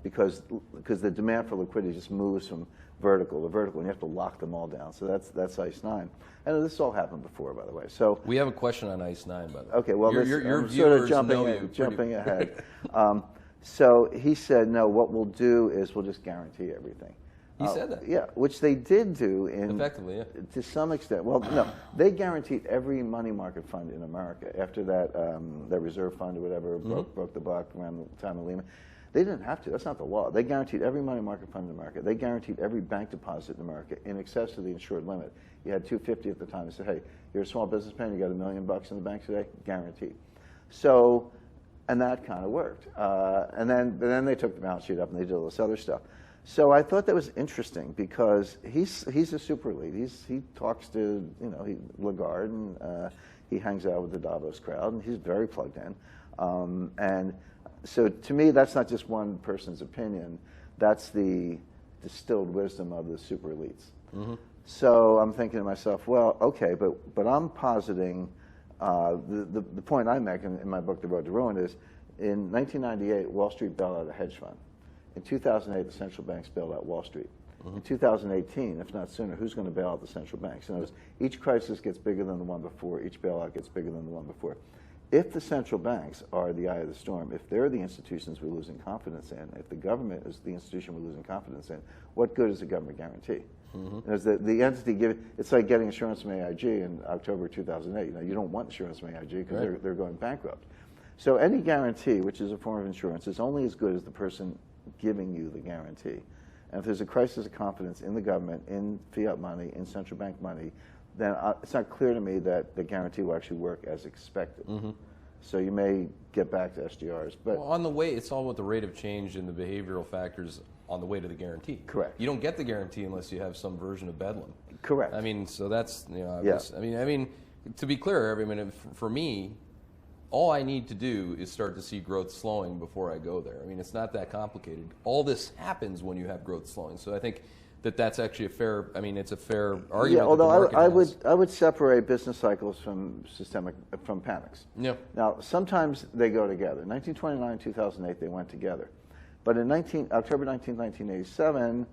because the demand for liquidity just moves from vertical to vertical, and you have to lock them all down. So that's ICE 9. And this all happened before, by the way. So we have a question on ICE 9, by the way. Okay, well, your I'm sort of viewers jumping ahead. So he said, no, what we'll do is we'll just guarantee everything. He said that? Yeah, which they did do effectively, yeah. To some extent. Well, no, they guaranteed every money market fund in America. After that, that reserve fund or whatever broke the buck around the time of Lehman. They didn't have to. That's not the law. They guaranteed every money market fund in America. They guaranteed every bank deposit in America in excess of the insured limit. You had $250 at the time. They said, hey, you're a small businessman, you got $1 million in the bank today, guaranteed. So, and that kind of worked. And then they took the balance sheet up and they did all this other stuff. So I thought that was interesting because he's a super elite. He talks to Lagarde and he hangs out with the Davos crowd and he's very plugged in. And so to me, that's not just one person's opinion. That's the distilled wisdom of the super elites. So I'm thinking to myself, well, okay, but I'm positing the point I make in my book, The Road to Ruin, is in 1998, Wall Street bailed out a hedge fund. In 2008, the central banks bailed out Wall Street. In 2018, if not sooner, who's going to bail out the central banks? In other words, each crisis gets bigger than the one before. Each bailout gets bigger than the one before. If the central banks are the eye of the storm, if they're the institutions we're losing confidence in, if the government is the institution we're losing confidence in, what good is a government guarantee? Because the entity it's like getting insurance from AIG in October 2008. You don't want insurance from AIG because they're going bankrupt. So any guarantee, which is a form of insurance, is only as good as the person giving you the guarantee. And if there's a crisis of confidence in the government, in fiat money, in central bank money, then it's not clear to me that the guarantee will actually work as expected. So you may get back to SDRs. But well, on the way, it's all about the rate of change in the behavioral factors on the way to the guarantee. Correct. You don't get the guarantee unless you have some version of bedlam. Correct. I mean, so that's, obvious. I mean, to be clear, for me, all I need to do is start to see growth slowing before I go there. I mean, it's not that complicated. All this happens when you have growth slowing. So I think that's actually it's a fair argument. Yeah, although I would separate business cycles from panics. Yeah. Now, sometimes they go together. 1929, 2008, they went together. But in October 1987,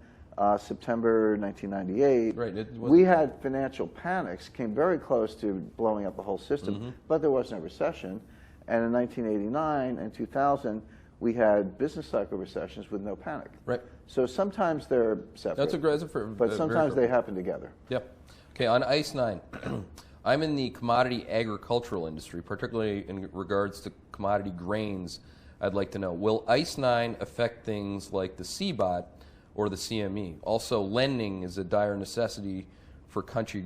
September 1998, we had financial panics, came very close to blowing up the whole system, but there was no recession. And in 1989 and 2000, we had business cycle recessions with no panic. Right. So sometimes they're separate. But sometimes they happen together. Yep. Okay, on ICE 9, I'm in the commodity agricultural industry, particularly in regards to commodity grains. I'd like to know, will ICE 9 affect things like the CBOT or the CME? Also, lending is a dire necessity for country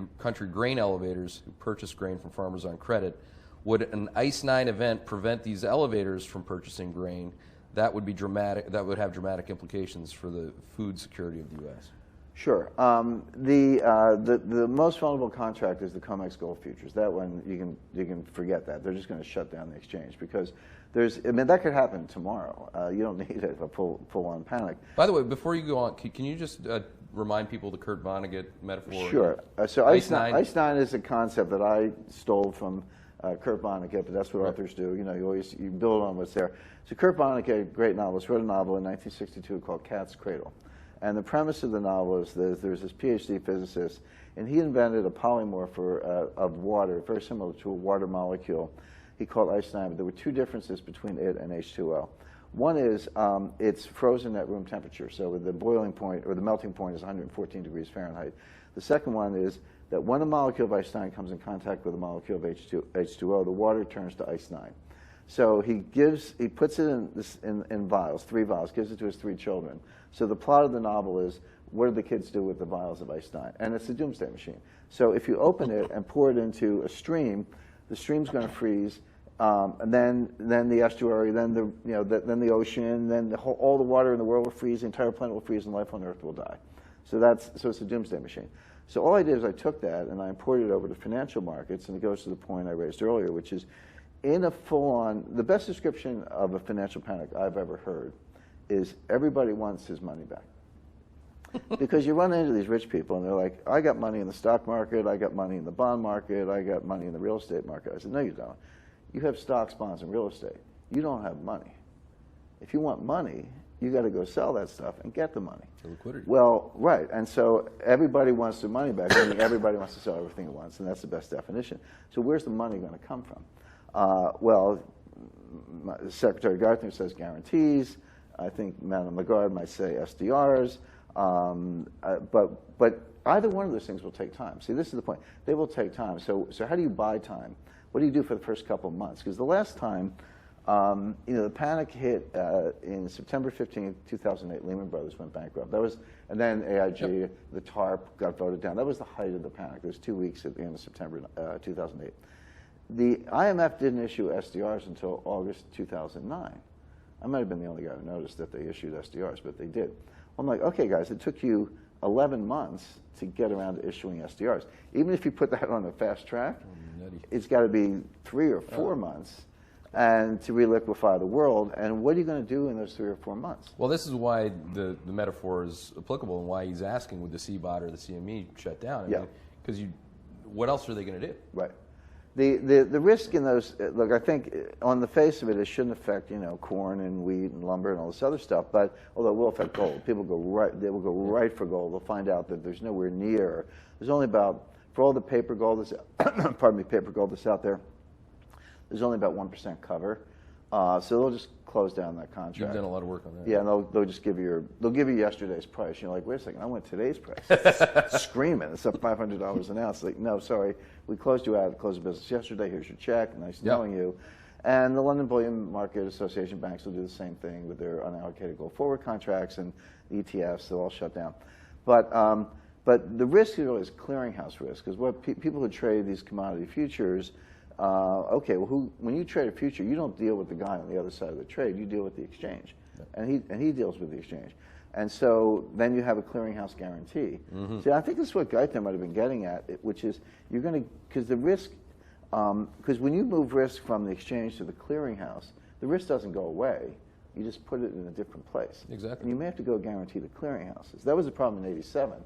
grain elevators who purchase grain from farmers on credit. Would an ICE 9 event prevent these elevators from purchasing grain? That would be dramatic. That would have dramatic implications for the food security of the U.S. Sure. The most vulnerable contract is the COMEX gold futures. That one you can forget that. They're just going to shut down the exchange because that could happen tomorrow. You don't need a full-on panic. By the way, before you go on, can you just remind people the Kurt Vonnegut metaphor? Sure. So ICE 9 is a concept that I stole from Kurt Vonnegut, but that's what authors do. You build on what's there. So Kurt Vonnegut, great novelist, wrote a novel in 1962 called Cat's Cradle. And the premise of the novel is there's this PhD physicist, and he invented a polymorph of water, very similar to a water molecule. He called ICE 9, but there were two differences between it and H2O. One is it's frozen at room temperature, so the boiling point or the melting point is 114 degrees Fahrenheit. The second one is that when a molecule of ICE 9 comes in contact with a molecule of H2O, the water turns to ICE 9. So he puts it in vials, 3 vials, gives it to his 3 children. So the plot of the novel is, what do the kids do with the vials of ICE 9? And it's a doomsday machine. So if you open it and pour it into a stream, the stream's going to freeze. And then the estuary, then then the ocean, then all the water in the world will freeze, the entire planet will freeze, and life on Earth will die. So it's a doomsday machine. So all I did is I took that and I imported it over to financial markets, and it goes to the point I raised earlier, which is in a full-on, the best description of a financial panic I've ever heard is everybody wants his money back. Because you run into these rich people and they're like, I got money in the stock market, I got money in the bond market, I got money in the real estate market. I said, no, you don't. You have stocks, bonds, and real estate. You don't have money. If you want money, you got to go sell that stuff and get the money. The liquidity. Well, right. And so everybody wants their money back, meaning everybody wants to sell everything at once, and that's the best definition. So where's the money going to come from? Well, Secretary Gartner says guarantees. I think Madame Lagarde might say SDRs. But either one of those things will take time. See, this is the point. They will take time. So how do you buy time? What do you do for the first couple of months? Because the last time, the panic hit in September 15th, 2008. Lehman Brothers went bankrupt. And then AIG, the TARP got voted down. That was the height of the panic. It was 2 weeks at the end of September 2008. The IMF didn't issue SDRs until August 2009. I might have been the only guy who noticed that they issued SDRs, but they did. I'm like, okay, guys, it took you 11 months to get around to issuing SDRs. Even if you put that on a fast track, it's got to be 3 or 4 months and to reliquify the world. And what are you going to do in those 3 or 4 months? Well, this is why the metaphor is applicable and why he's asking would the CBOT or the CME shut down. Because what else are they going to do? Right. The risk in those, look, I think on the face of it, it shouldn't affect, corn and wheat and lumber and all this other stuff, but although it will affect gold. People they will go right for gold. They'll find out that there's nowhere near, there's only about, for all the paper gold that's, paper gold that's out there, there's only about 1% cover. So they'll just close down that contract. You've done a lot of work on that. Yeah, and they'll just give you yesterday's price. You're like, wait a second, I want today's price. Screaming, it's up $500 an ounce. Like, no, sorry, we closed you out, closed the business yesterday. Here's your check. Nice knowing you. And the London Bullion Market Association banks will do the same thing with their unallocated gold forward contracts and the ETFs. They'll all shut down. But the risk really is clearinghouse risk, because what people who trade these commodity futures. Okay, well, when you trade a future, you don't deal with the guy on the other side of the trade. You deal with the exchange, and he deals with the exchange, and so then you have a clearinghouse guarantee. See, I think this is what Geithner might have been getting at, which is you're going to, because the risk, because when you move risk from the exchange to the clearinghouse, the risk doesn't go away. You just put it in a different place. Exactly. And you may have to go guarantee the clearinghouses. That was the problem in '87.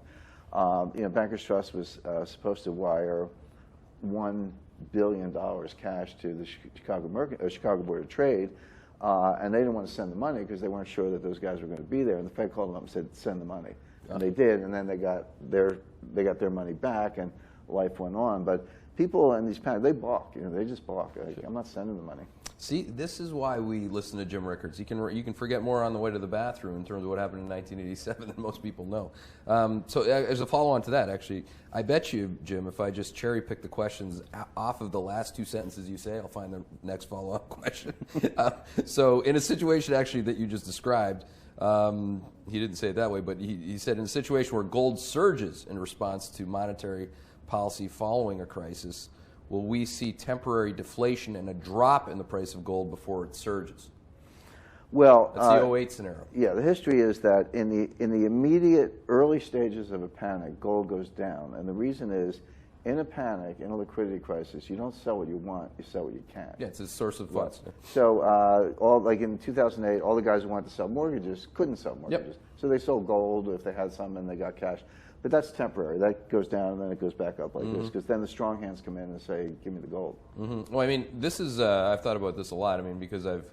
Bankers Trust was supposed to wire $1 billion cash to the Chicago Board of Trade, and they didn't want to send the money because they weren't sure that those guys were going to be there. And the Fed called them up and said, "Send the money," and they did. And then they got their money back, and life went on. But people in these panics, they balk. They just balk. Like, I'm not sending the money. See, this is why we listen to Jim Rickards. You can forget more on the way to the bathroom in terms of what happened in 1987 than most people know. So as a follow-on to that, actually, I bet you, Jim, if I just cherry-pick the questions off of the last 2 sentences you say, I'll find the next follow-up question. So in a situation, actually, that you just described, he didn't say it that way, but he said in a situation where gold surges in response to monetary policy following a crisis, will we see temporary deflation and a drop in the price of gold before it surges? Well, that's the 08 scenario. Yeah, the history is that in the immediate early stages of a panic, gold goes down, and the reason is, in a panic, in a liquidity crisis, you don't sell what you want, you sell what you can. Yeah, it's a source of funds. Right. So, like in 2008, all the guys who wanted to sell mortgages couldn't sell mortgages, so they sold gold if they had some and they got cash. But that's temporary. That goes down and then it goes back up like this, because then the strong hands come in and say, "Give me the gold." Well, I mean, this is I've thought about this a lot. I mean, because I've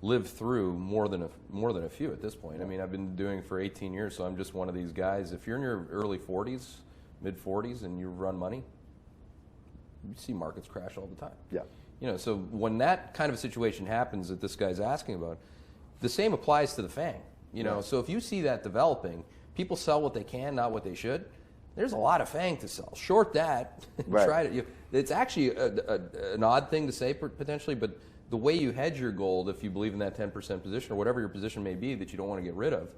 lived through more than a few at this point. I mean, I've been doing it for 18 years, so I'm just one of these guys. If you're in your early 40s, mid 40s, and you run money, you see markets crash all the time. Yeah. So when that kind of a situation happens that this guy's asking about, the same applies to the FANG. So if you see that developing. People sell what they can, not what they should. There's a lot of FANG to sell. Short that. Right. Try it. It's actually an odd thing to say potentially, but the way you hedge your gold, if you believe in that 10% position or whatever your position may be that you don't want to get rid of,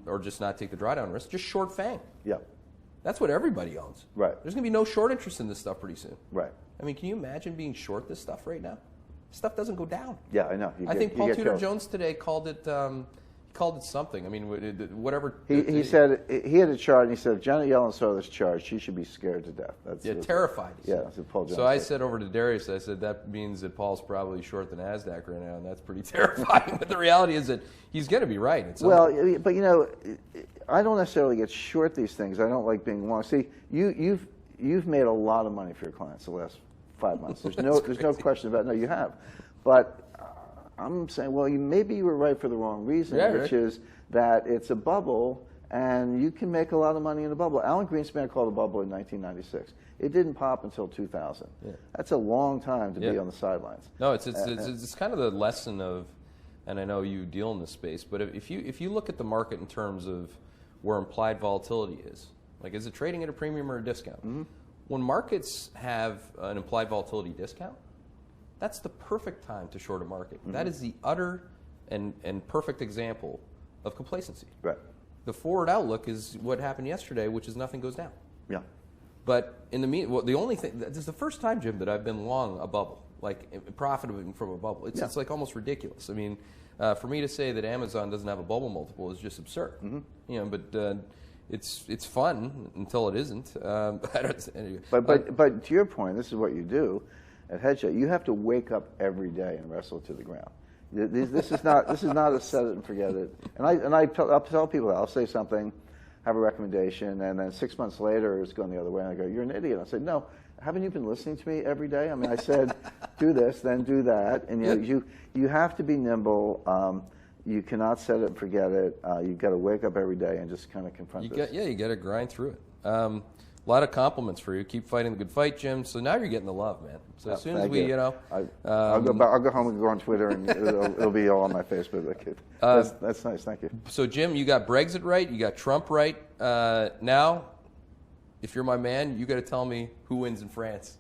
or just not take the drawdown risk, just short FANG. Yeah. That's what everybody owns. Right. There's going to be no short interest in this stuff pretty soon. Right. I mean, can you imagine being short this stuff right now? Stuff doesn't go down. Yeah, I know. I think Paul Tudor Jones today called it something. I mean, whatever. He said he had a chart, and he said if Janet Yellen saw this chart, she should be scared to death. Terrified. Yeah, that's what Paul Jones said. I said over to Darius, I said that means that Paul's probably short the NASDAQ right now, and that's pretty terrifying. But the reality is that he's going to be right. Well, but I don't necessarily get short these things. I don't like being long. See, you've made a lot of money for your clients the last 5 months. There's no question about it. No, you have. But I'm saying, well, maybe you were right for the wrong reason, which is that it's a bubble, and you can make a lot of money in a bubble. Alan Greenspan called a bubble in 1996. It didn't pop until 2000. Yeah. That's a long time to be on the sidelines. No, it's kind of the lesson of, and I know you deal in this space, but if you look at the market in terms of where implied volatility is, like is it trading at a premium or a discount? Mm-hmm. When markets have an implied volatility discount, that's the perfect time to short a market. Mm-hmm. That is the utter and perfect example of complacency. Right. The forward outlook is what happened yesterday, which is nothing goes down. Yeah. But in the only thing, this is the first time, Jim, that I've been long a bubble, like profiting from a bubble. It's like almost ridiculous. I mean, for me to say that Amazon doesn't have a bubble multiple is just absurd. Mm-hmm. But it's fun until it isn't. Anyway. But to your point, this is what you do. At Headshot, you have to wake up every day and wrestle to the ground. This is not a set it and forget it. And I'll tell people that. I'll say something, have a recommendation, and then 6 months later it's going the other way, and I go, "You're an idiot." I say, "No, haven't you been listening to me every day? I mean, I said, do this, then do that, and you have to be nimble. You cannot set it and forget it. You've got to wake up every day and just kind of confront this. You got to grind through it." A lot of compliments for you. Keep fighting the good fight, Jim. So now you're getting the love, man. So as soon as we, I'll go home and go on Twitter, and it'll be all on my Facebook. That's nice. Thank you. So Jim, you got Brexit right. You got Trump right. Now, if you're my man, you got to tell me who wins in France.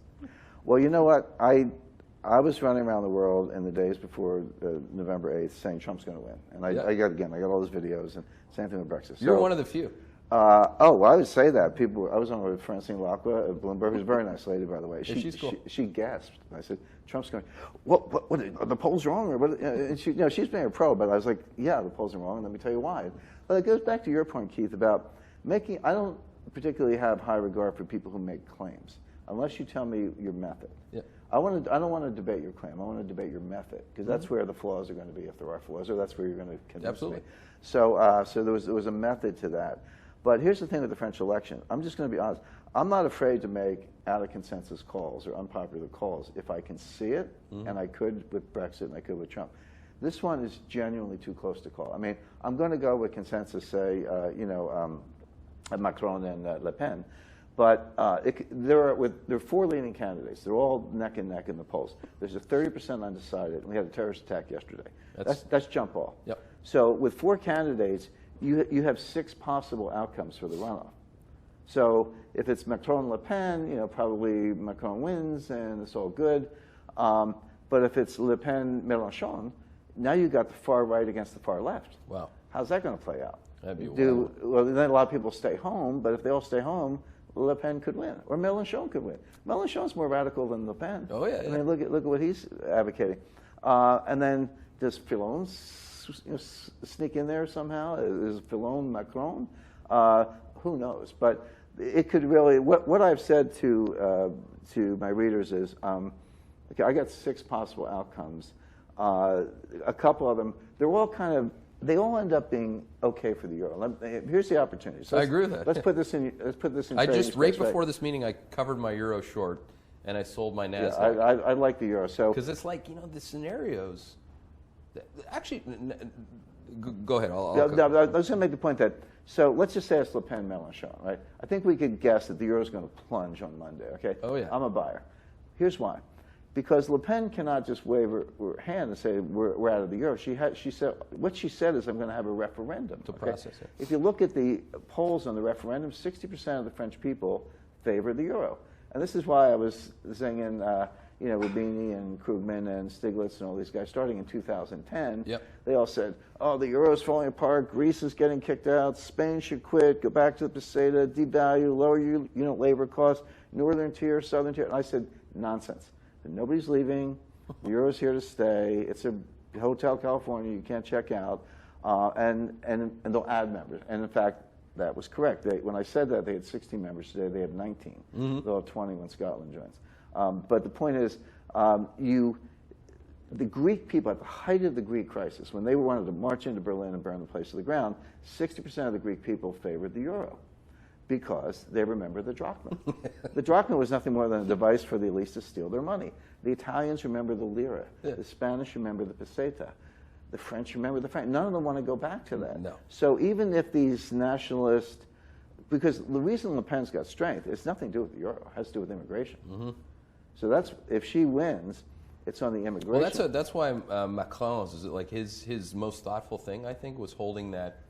Well, you know what? I was running around the world in the days before November 8th saying Trump's going to win, and I got all those videos, and same thing with Brexit. You're one of the few. Well, I would say that. I was on with Francine Lacqua at Bloomberg, who's a very nice lady, by the way. She's cool. She gasped. I said, "Trump's going, what are the polls wrong?" Or what? And she's being a pro, but I was like, "Yeah, the polls are wrong, and let me tell you why." But it goes back to your point, Keith, about making. I don't particularly have high regard for people who make claims, unless you tell me your method. Yeah. I don't want to debate your claim. I want to debate your method, because that's where the flaws are going to be, if there are flaws, or that's where you're going to convince me. So there was a method to that. But here's the thing with the French election. I'm just going to be honest. I'm not afraid to make out-of-consensus calls or unpopular calls if I can see it, and I could with Brexit and I could with Trump. This one is genuinely too close to call. I mean, I'm going to go with consensus, say, Macron and Le Pen. But there are four leading candidates. They're all neck and neck in the polls. There's a 30% undecided, and we had a terrorist attack yesterday. That's jump ball. Yep. So with four candidates, you have six possible outcomes for the runoff. So if it's Macron and Le Pen, probably Macron wins and it's all good. But if it's Le Pen, Mélenchon, now you've got the far right against the far left. Wow. How's that going to play out? That'd be wild. Well, then a lot of people stay home, but if they all stay home, Le Pen could win, or Mélenchon could win. Mélenchon's more radical than Le Pen. Oh yeah. I mean, look at what he's advocating. And then does Fillon sneak in there somehow? Is Fillon Macron? Who knows? But it could really. What I've said to my readers is, okay, I got six possible outcomes. A couple of them, they all end up being okay for the euro. Here's the opportunity. So I agree with that. Let's put this in. I just right before this meeting, I covered my euro short, and I sold my NASDAQ. Yeah, I like the euro. So because it's like the scenarios. Actually, go ahead. I was going to make the point that. So let's just say it's Le Pen, Mélenchon, right? I think we could guess that the euro is going to plunge on Monday. Okay. Oh yeah. I'm a buyer. Here's why. Because Le Pen cannot just wave her hand and say we're out of the euro. She said what she said is I'm going to have a referendum to process it. If you look at the polls on the referendum, 60% of the French people favor the euro, and this is why I was saying Rubini and Krugman and Stiglitz and all these guys, starting in 2010, Yep. they all said, oh, the euro's falling apart, Greece is getting kicked out, Spain should quit, go back to the peseta, devalue, lower unit labor costs, northern tier, southern tier. And I said, nonsense. Nobody's leaving. The euro's here to stay. It's a Hotel California you can't check out. And they'll add members. And in fact, that was correct. When I said that, they had 16 members. Today they have 19. Mm-hmm. They'll have 20 when Scotland joins. But the point is, the Greek people, at the height of the Greek crisis, when they wanted to march into Berlin and burn the place to the ground, 60% of the Greek people favored the euro because they remember the drachma. The drachma was nothing more than a device for the elites to steal their money. The Italians remember the lira. Yeah. The Spanish remember the peseta. The French remember the franc. None of them want to go back to that. No. So even if these nationalists, because the reason Le Pen's got strength, it's nothing to do with the euro. It has to do with immigration. Mm-hmm. So that's, if she wins, it's on the immigration. Well, that's why Macron's, is it like his most thoughtful thing, I think, was holding that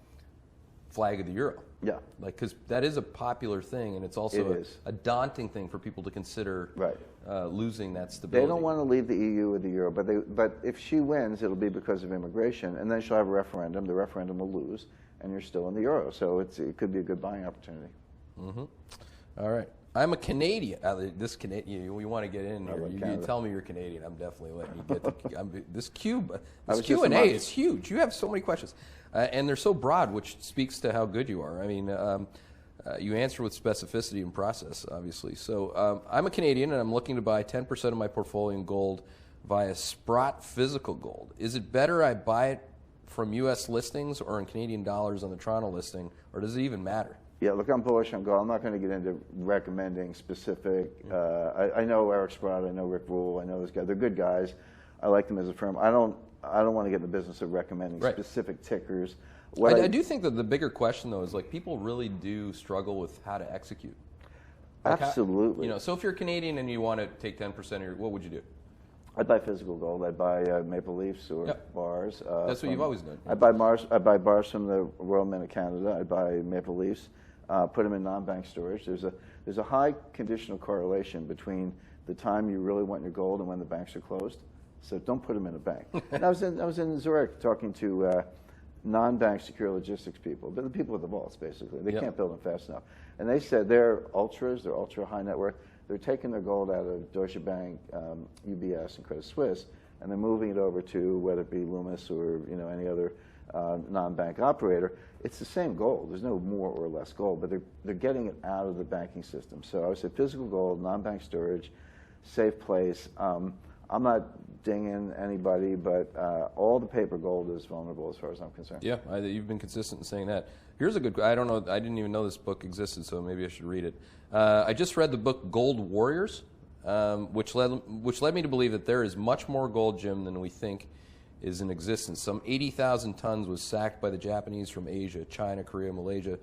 flag of the euro. Yeah. Like, because that is a popular thing, and it's also a daunting thing for people to consider. Right. Losing that stability. They don't want to leave the EU or the euro, but if she wins, it'll be because of immigration, and then she'll have a referendum. The referendum will lose, and you're still in the euro. So it could be a good buying opportunity. Mm-hmm. All right. I'm a Canadian. This Canadian, you want to get in here. You tell me you're Canadian. I'm definitely letting you get this Q&A is huge. You have so many questions, and they're so broad, which speaks to how good you are. I mean, you answer with specificity and process, obviously. So I'm a Canadian, and I'm looking to buy 10% of my portfolio in gold via Sprott Physical Gold. Is it better I buy it from U.S. listings or in Canadian dollars on the Toronto listing, or does it even matter? Yeah, look, I'm bullish on gold. I'm not going to get into recommending specific. I know Eric Sprott. I know Rick Rule. I know those guys. They're good guys. I like them as a firm. I don't want to get in the business of recommending specific tickers. I do think that the bigger question, though, is like people really do struggle with how to execute. Like absolutely. So if you're Canadian and you want to take 10% of your, what would you do? I'd buy physical gold. I'd buy Maple Leafs or bars. That's what you've always done. I'd buy bars from the Royal Mint of Canada. I'd buy Maple Leafs. Put them in non-bank storage. There's a high conditional correlation between the time you really want your gold and when the banks are closed. So don't put them in a bank. And I was in Zurich talking to non-bank secure logistics people, but the people with the vaults basically. They can't build them fast enough. And they said they're ultra high net worth. They're taking their gold out of Deutsche Bank, UBS, and Credit Suisse, and they're moving it over to whether it be Loomis or any other non-bank operator. It's the same gold. There's no more or less gold, but they're getting it out of the banking system. So I would say physical gold, non-bank storage, safe place. I'm not dinging anybody, but all the paper gold is vulnerable as far as I'm concerned. Yeah, you've been consistent in saying that. Here's a good. I don't know. I didn't even know this book existed, so maybe I should read it. I just read the book Gold Warriors, which led me to believe that there is much more gold, Jim, than we think is in existence. Some 80,000 tons was sacked by the Japanese from Asia, China, Korea, Malaysia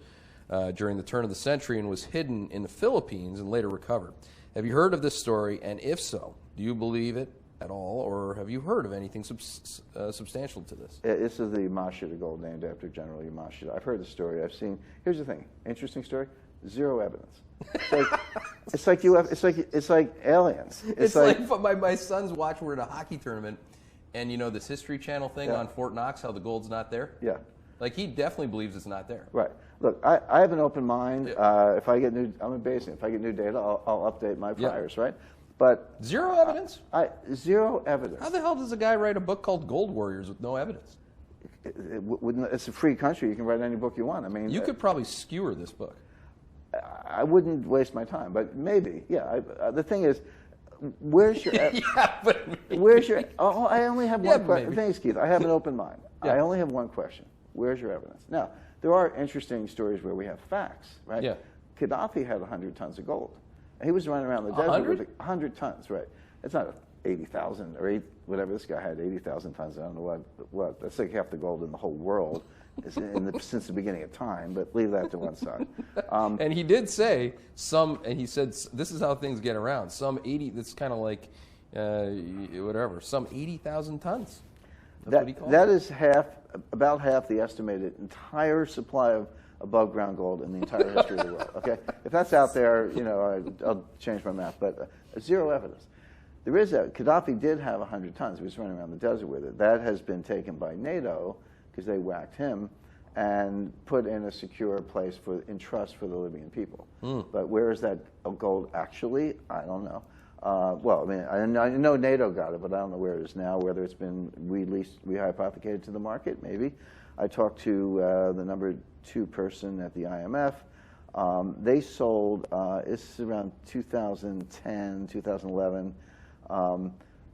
during the turn of the century and was hidden in the Philippines and later recovered. Have you heard of this story? And if so, do you believe it at all, or have you heard of anything substantial to this? This is the Yamashita gold named after General Yamashita. I've heard the story. I've seen. Here's the thing. Interesting story. Zero evidence. It's like aliens. It's like my sons watch. We're at a hockey tournament. And this History Channel thing on Fort Knox, how the gold's not there? Yeah. Like, he definitely believes it's not there. Right. Look, I have an open mind. If I get I'm a Bayesian. If I get new data, I'll update my priors, right? But zero evidence? Zero evidence. How the hell does a guy write a book called Gold Warriors with no evidence? It's a free country. You can write any book you want. I mean, you could probably skewer this book. I wouldn't waste my time, but maybe. Yeah. The thing is, where's your? Where's your? Oh, I only have one question. Thanks, Keith. I have an open mind. I only have one question. Where's your evidence? Now, there are interesting stories where we have facts, right? Yeah. Gaddafi had 100 tons of gold. He was running around the desert with 100 tons, right? It's not 80,000 or whatever. This guy had 80,000 tons. I don't know what. That's like half the gold in the whole world since the beginning of time. But leave that to one side. And he did say and he said this is how things get around. Some 80. That's kind of like whatever. Some 80,000 tons. That is about half the estimated entire supply of above ground gold in the entire history of the world. Okay, if that's out there, I'll change my math. But zero evidence. There is Gaddafi did have 100 tons. He was running around the desert with it. That has been taken by NATO because they whacked him and put in a secure place in trust for the Libyan people. But where is that gold actually? I don't know. Well, I mean, I know NATO got it, but I don't know where it is now, whether it's been rehypothecated to the market, maybe. I talked to the number 2 person at the IMF. They sold, it's around 2010, 2011,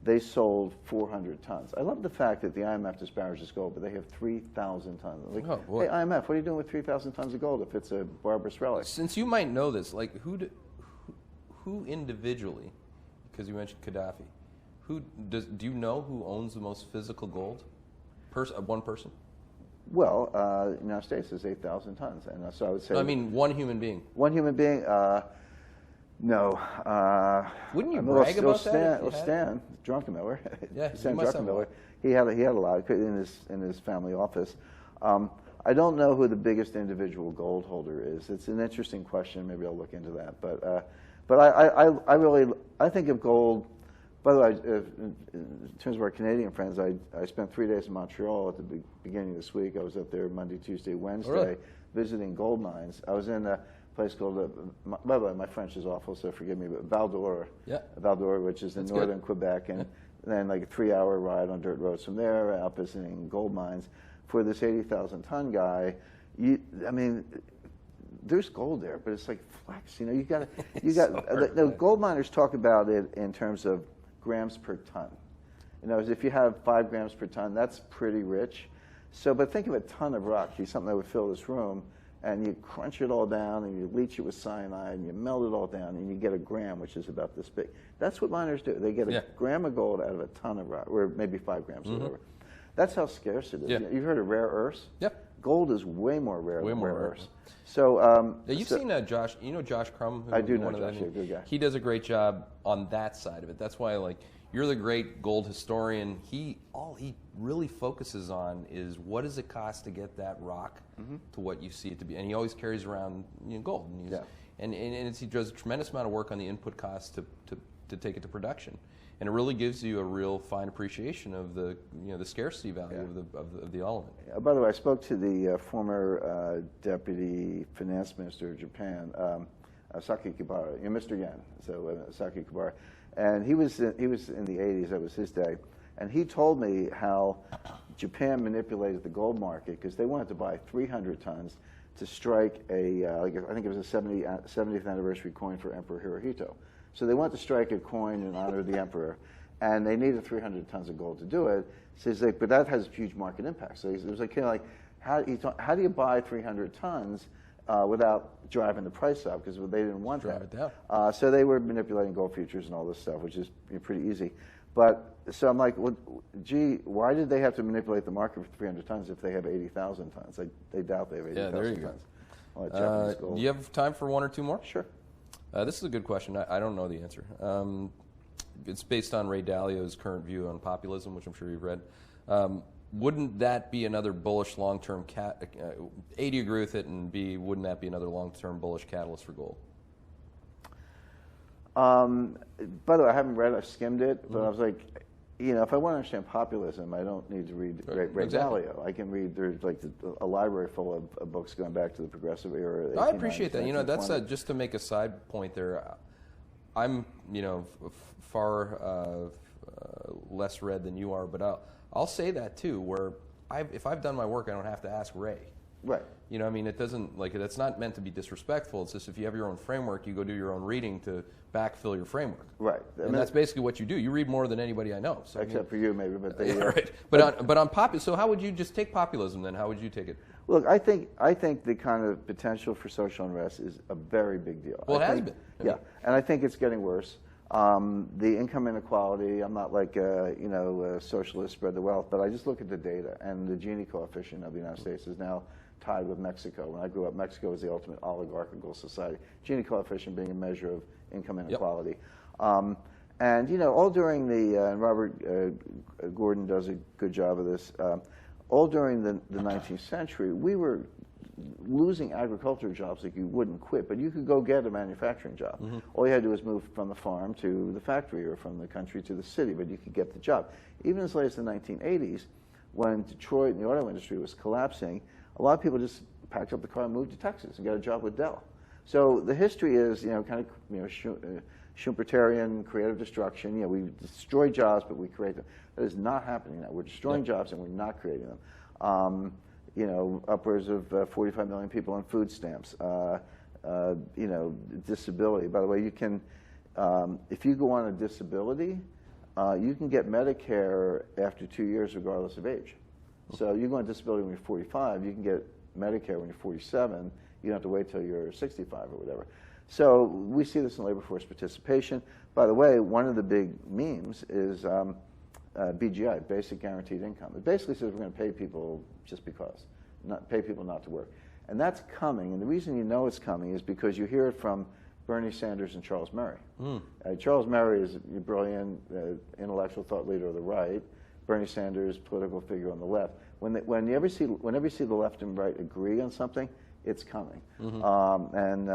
they sold 400 tons. I love the fact that the IMF disparages gold, but they have 3,000 tons. Like, oh, boy. Hey, IMF, what are you doing with 3,000 tons of gold if it's a barbarous relic? Since you might know this, like who individually, because you mentioned Gaddafi, do you know who owns the most physical gold? One person? Well, the United States is 8,000 tons, and so I would say. No, I mean, one human being. One human being. No. Wouldn't you brag about that? Well, Stan Druckenmiller. Yeah, Stan Druckenmiller. He had a lot in his family office. I don't know who the biggest individual gold holder is. It's an interesting question. Maybe I'll look into that. But I think of gold. By the way, in terms of our Canadian friends, I spent 3 days in Montreal at the beginning of this week. I was up there Monday, Tuesday, Wednesday, really? visiting gold mines. I was in a place called, by the way, my French is awful, so forgive me, but Val d'Or, which is in northern Quebec, and then like a 3-hour ride on dirt roads from there, out visiting gold mines. For this 80,000 ton guy, I mean, there's gold there, but it's like flex. You got the gold miners talk about it in terms of grams per ton. As if you have 5 grams per ton, that's pretty rich. So, but think of a ton of rock, something that would fill this room, and you crunch it all down, and you leach it with cyanide, and you melt it all down, and you get a gram, which is about this big. That's what miners do. They get a gram of gold out of a ton of rock, or maybe 5 grams or whatever. That's how scarce it is. You've heard of rare earths? Yep. Gold is way more rare than rare earths. So, you've seen Josh. You know Josh Crum. I do know Josh. He's a good guy. He does a great job on that side of it. That's why, you're the great gold historian. All he really focuses on is what does it cost to get that rock to what you see it to be, and he always carries around gold. And he does a tremendous amount of work on the input costs to take it to production. And it really gives you a real fine appreciation of the the scarcity value of the element. By the way, I spoke to the former deputy finance minister of Japan, Saki Kibara, Mr. Yen, so Saki Kibara, and he was in the 80s. That was his day, and he told me how Japan manipulated the gold market because they wanted to buy 300 tons to strike I think it was a 70th anniversary coin for Emperor Hirohito. So they wanted to strike a coin in honor of the emperor, and they needed 300 tons of gold to do it. So he's like, but that has huge market impact. So it was like, how do you buy 300 tons without driving the price up? Because they didn't want that. Drive it down. So they were manipulating gold futures and all this stuff, which is pretty easy. But so I'm like, well, gee, why did they have to manipulate the market for 300 tons if they have 80,000 tons? They doubt they have 80,000 tons. All that Japanese gold. Do you have time for 1 or 2 more? Sure. This is a good question. I don't know the answer. It's based on Ray Dalio's current view on populism, which I'm sure you've read. Wouldn't that be another bullish long-term A, do you agree with it? And B, wouldn't that be another long-term bullish catalyst for gold? By the way, I haven't read it. I skimmed it, but I was like, if I want to understand populism, I don't need to read Ray Dalio. I can read, there's a library full of books going back to the progressive era. I appreciate that. That's just to make a side point there. I'm, far less read than you are, but I'll say that too, where if I've done my work, I don't have to ask Ray. Right. It doesn't, that's not meant to be disrespectful. It's just if you have your own framework, you go do your own reading to backfill your framework. Right. And that's basically what you do. You read more than anybody I know. So, except for you, maybe. But they, right. But on so how would you just take populism then? How would you take it? Look, I think the kind of potential for social unrest is a very big deal. Well, it has been. Yeah, and I think it's getting worse. The income inequality, I'm not like a socialist, spread the wealth, but I just look at the data, and the Gini coefficient of the United States is now tied with Mexico. When I grew up, Mexico was the ultimate oligarchical society. Gini coefficient being a measure of income inequality. Yep. And all during and Robert Gordon does a good job of this, all during the 19th century, we were losing agricultural jobs like you wouldn't quit, but you could go get a manufacturing job. All you had to do was move from the farm to the factory or from the country to the city, but you could get the job. Even as late as the 1980s, when Detroit and the auto industry was collapsing, a lot of people just packed up the car and moved to Texas and got a job with Dell. So the history is, kind of, Schumpeterian creative destruction. We destroy jobs, but we create them. That is not happening now. We're destroying jobs and we're not creating them. Upwards of 45 million people on food stamps. Disability. By the way, you can, if you go on a disability, you can get Medicare after 2 years regardless of age. So you go on disability when you're 45, you can get Medicare when you're 47. You don't have to wait till you're 65 or whatever. So we see this in labor force participation. By the way, one of the big memes is BGI, Basic Guaranteed Income. It basically says we're going to pay people just because, not pay people not to work. And that's coming, and the reason you know it's coming is because you hear it from Bernie Sanders and Charles Murray. Charles Murray is a brilliant intellectual thought leader of the right. Bernie Sanders, political figure on the left. Whenever you see the left and right agree on something, it's coming, more and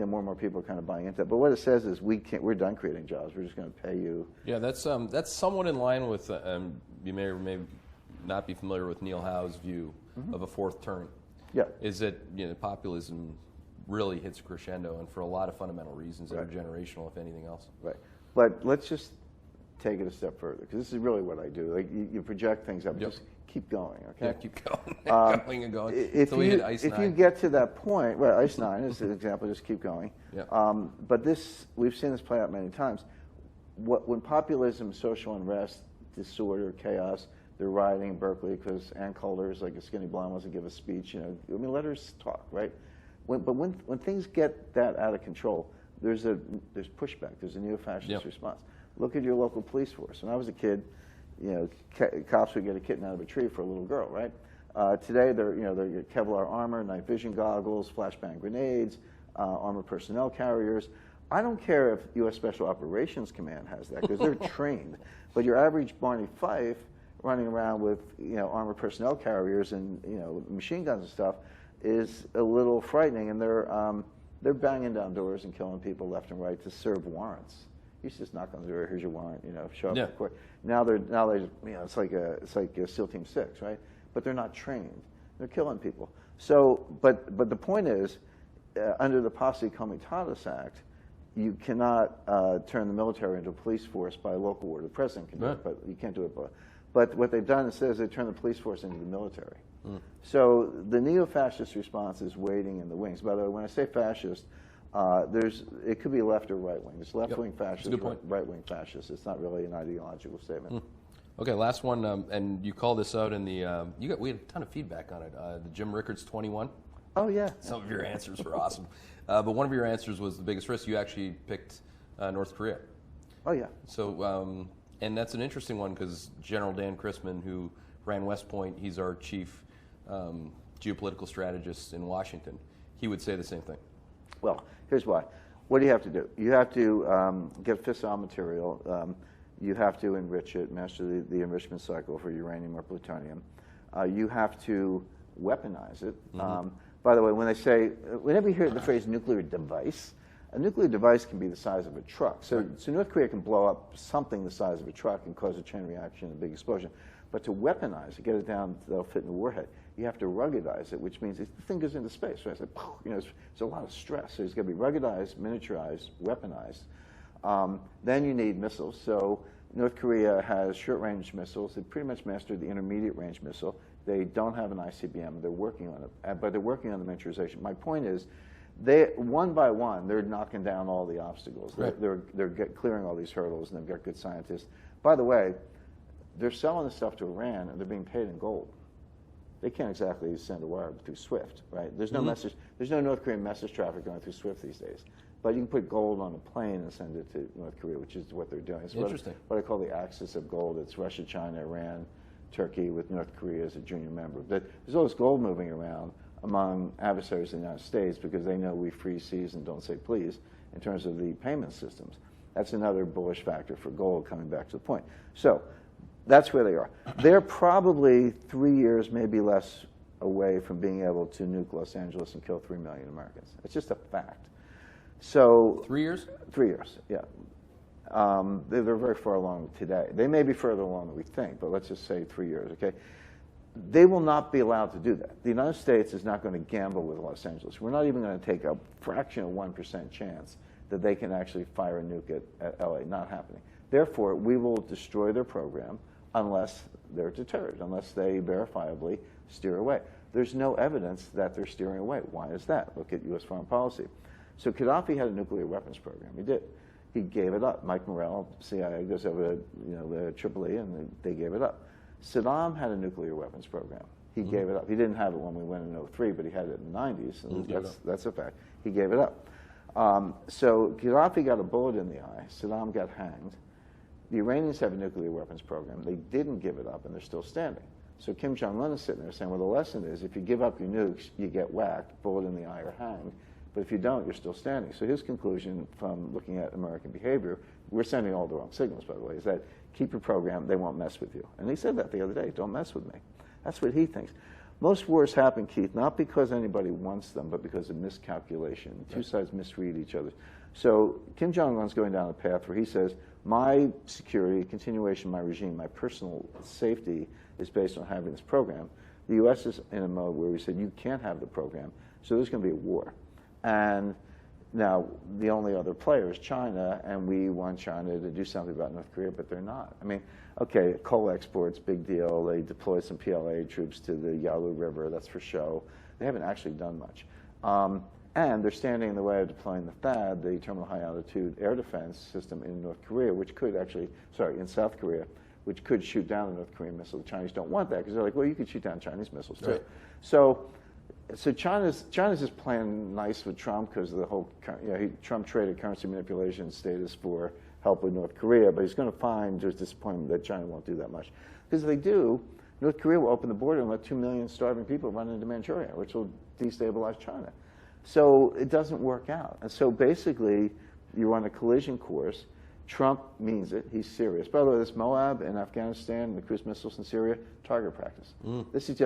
more people are kind of buying into it. But what it says is we're done creating jobs. We're just going to pay you. Yeah, that's somewhat in line with you may or may not be familiar with Neil Howe's view of a fourth turn. Yeah, is that populism really hits crescendo, and for a lot of fundamental reasons that are generational, if anything else. Right, but let's just take it a step further, because this is really what I do. Like you project things up, just keep going, okay? Yeah, keep going, going and going. If you get to that point, well, Ice 9 is an example, just keep going. Yeah. But we've seen this play out many times. When populism, social unrest, disorder, chaos, they're rioting in Berkeley because Ann Coulter's like a skinny blonde wants to give a speech, let her talk, right? But when things get that out of control, there's pushback, there's a neo-fascist response. Look at your local police force. When I was a kid, cops would get a kitten out of a tree for a little girl, right? Today, they're Kevlar armor, night vision goggles, flashbang grenades, armored personnel carriers. I don't care if U.S. Special Operations Command has that, because they're trained. But your average Barney Fife running around with armored personnel carriers and machine guns and stuff is a little frightening, and they're banging down doors and killing people left and right to serve warrants. You used to just knock on the door. Here's your warrant. Show up to court. Now they it's like a SEAL Team 6, right? But they're not trained. They're killing people. So, but the point is, under the Posse Comitatus Act, you cannot turn the military into a police force by local order. The president can do it, but you can't do it. But what they've done is they turn the police force into the military. So the neo-fascist response is waiting in the wings. By the way, when I say fascist, it could be left or right wing. It's left-wing fascist, right-wing fascist. It's not really an ideological statement. Okay, last one, and you called this out in the. We had a ton of feedback on it. The Jim Rickards 21. Oh yeah. Some of your answers were awesome, but one of your answers was the biggest risk. You actually picked North Korea. Oh yeah. So, and that's an interesting one because General Dan Chrisman, who ran West Point, he's our chief geopolitical strategist in Washington. He would say the same thing. Well, here's why. What do you have to do? You have to get fissile material. You have to enrich it, master the enrichment cycle for uranium or plutonium. You have to weaponize it. By the way, whenever you hear the phrase nuclear device, a nuclear device can be the size of a truck. So North Korea can blow up something the size of a truck and cause a chain reaction and a big explosion. But to weaponize it, get it down, they'll fit in the warhead, you have to ruggedize it, which means the thing goes into space. Right? It's a lot of stress. So it's got to be ruggedized, miniaturized, weaponized. Then you need missiles. So North Korea has short-range missiles. They pretty much mastered the intermediate-range missile. They don't have an ICBM. They're working on it, but they're working on the miniaturization. My point is, one by one, they're knocking down all the obstacles. Right. They're clearing all these hurdles, and they've got good scientists. By the way, they're selling the stuff to Iran, and they're being paid in gold. They can't exactly send a wire through SWIFT, right? There's no message. There's no North Korean message traffic going through SWIFT these days. But you can put gold on a plane and send it to North Korea, which is what they're doing. It's Interesting. What I call the axis of gold. It's Russia, China, Iran, Turkey, with North Korea as a junior member. But there's all this gold moving around among adversaries in the United States because they know we freeze seas and don't say please in terms of the payment systems. That's another bullish factor for gold, coming back to the point. So that's where they are. They're probably 3 years, maybe less, away from being able to nuke Los Angeles and kill 3 million Americans. It's just a fact. So 3 years? 3 years, yeah. They're very far along today. They may be further along than we think, but let's just say 3 years, okay? They will not be allowed to do that. The United States is not going to gamble with Los Angeles. We're not even going to take a fraction of 1% chance that they can actually fire a nuke at LA. Not happening. Therefore, we will destroy their program unless they're deterred, unless they verifiably steer away. There's no evidence that they're steering away. Why is that? Look at U.S. foreign policy. So Gaddafi had a nuclear weapons program. He did. He gave it up. Mike Morrell, CIA, goes over to the AAA, and they gave it up. Saddam had a nuclear weapons program. He gave it up. He didn't have it when we went in 03, but he had it in the 90s. And that's a fact. He gave it up. So Gaddafi got a bullet in the eye. Saddam got hanged. The Iranians have a nuclear weapons program. They didn't give it up, and they're still standing. So Kim Jong-un is sitting there saying, well, the lesson is if you give up your nukes, you get whacked, bullet in the eye, or hanged. But if you don't, you're still standing. So his conclusion from looking at American behavior, we're sending all the wrong signals, by the way, is that keep your program, they won't mess with you. And he said that the other day, don't mess with me. That's what he thinks. Most wars happen, Keith, not because anybody wants them, but because of miscalculation. Two sides misread each other. So Kim Jong-un's going down a path where he says, my security, continuation of my regime, my personal safety is based on having this program. The U.S. is in a mode where we said, you can't have the program, so there's going to be a war. And now the only other player is China, and we want China to do something about North Korea, but they're not. I mean, okay, coal exports, big deal. They deployed some PLA troops to the Yalu River, that's for show. They haven't actually done much. And they're standing in the way of deploying the THAAD, the Terminal High Altitude Air Defense System in North Korea, which could actually, in South Korea, which could shoot down a North Korean missile. The Chinese don't want that because they're like, well, you could shoot down Chinese missiles too. Right. So China's just playing nice with Trump because of the whole, Trump traded currency manipulation status for help with North Korea, but he's going to find just disappointment that China won't do that much. Because if they do, North Korea will open the border and let 2 million starving people run into Manchuria, which will destabilize China. So it doesn't work out. And so basically, you're on a collision course. Trump means it. He's serious. By the way, this Moab in Afghanistan, the cruise missiles in Syria, target practice. These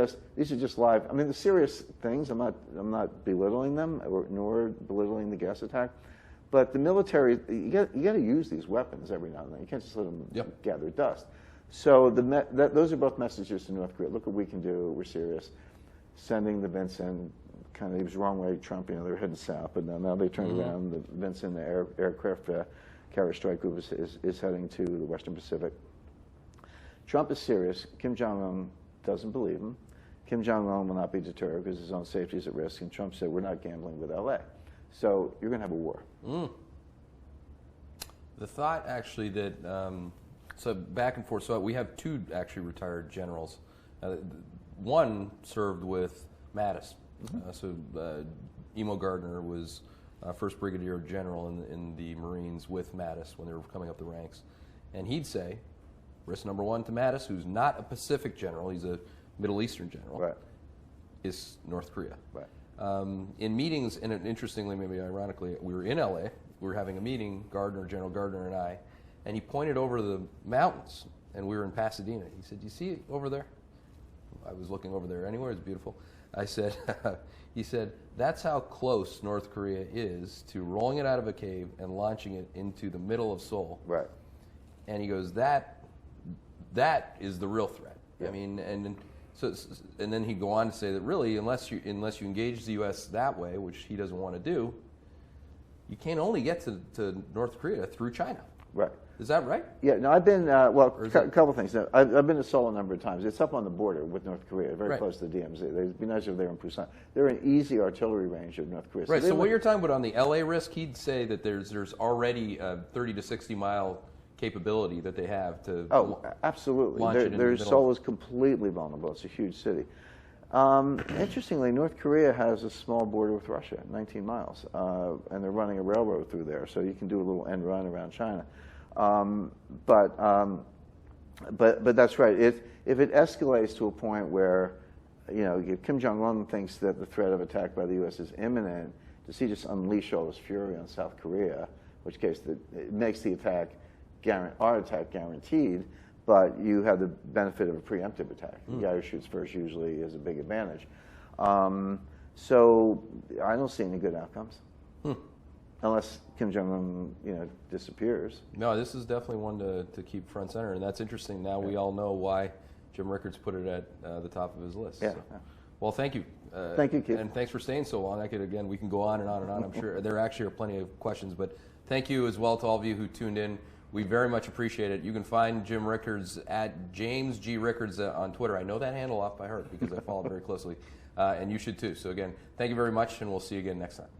are just live. I mean, the serious things. I'm not belittling them, nor belittling the gas attack. But the military, you got to use these weapons every now and then. You can't just let them gather dust. So those are both messages to North Korea. Look what we can do. We're serious. Sending the Vincent. Kind of, he was the wrong way, Trump, they were heading south, but now they turned around. The Vincent, the aircraft carrier strike group is heading to the Western Pacific. Trump is serious. Kim Jong-un doesn't believe him. Kim Jong-un will not be deterred because his own safety is at risk, and Trump said, we're not gambling with LA. So you're going to have a war. The thought actually that, so back and forth, so we have two actually retired generals. One served with Mattis. Emo Gardner was first brigadier general in the Marines with Mattis when they were coming up the ranks. And he'd say, risk number one to Mattis, who's not a Pacific general, he's a Middle Eastern general, is North Korea. In meetings, and interestingly, maybe ironically, we were in LA, we were having a meeting, General Gardner and I, and he pointed over the mountains, and we were in Pasadena. He said, you see it over there? I was looking over there anywhere, it's beautiful. I said, he said, that's how close North Korea is to rolling it out of a cave and launching it into the middle of Seoul. Right. And he goes, that is the real threat. I mean, and then he'd go on to say that really, unless you engage the U.S. that way, which he doesn't want to do, you can't only get to North Korea through China. Right. Is that right? Yeah, no, I've been, a couple things. I've been to Seoul a number of times. It's up on the border with North Korea, very close to the DMZ. It'd be nice if they were in Busan. They're an easy artillery range of North Korea. Right, so what you're talking about on the LA risk, he'd say that there's already a 30 to 60 mile capability that they have to absolutely. Launch it Their Seoul is completely vulnerable. It's a huge city. Interestingly, North Korea has a small border with Russia, 19 miles, and they're running a railroad through there, so you can do a little end run around China. But that's right. If it escalates to a point where, Kim Jong-un thinks that the threat of attack by the U.S. is imminent, does he just unleash all his fury on South Korea, in which case it makes the attack, our attack guaranteed, but you have the benefit of a preemptive attack. The guy who shoots first usually has a big advantage. So I don't see any good outcomes. Unless Kim Jong-un, disappears. No, this is definitely one to keep front center, and that's interesting. Now we all know why Jim Rickards put it at the top of his list. Yeah. So. Well, thank you. Thank you, Keith. And thanks for staying so long. We can go on and on and on. I'm sure there actually are plenty of questions, but thank you as well to all of you who tuned in. We very much appreciate it. You can find Jim Rickards at James G. Rickards on Twitter. I know that handle off by heart because I follow it very closely, and you should too. So again, thank you very much, and we'll see you again next time.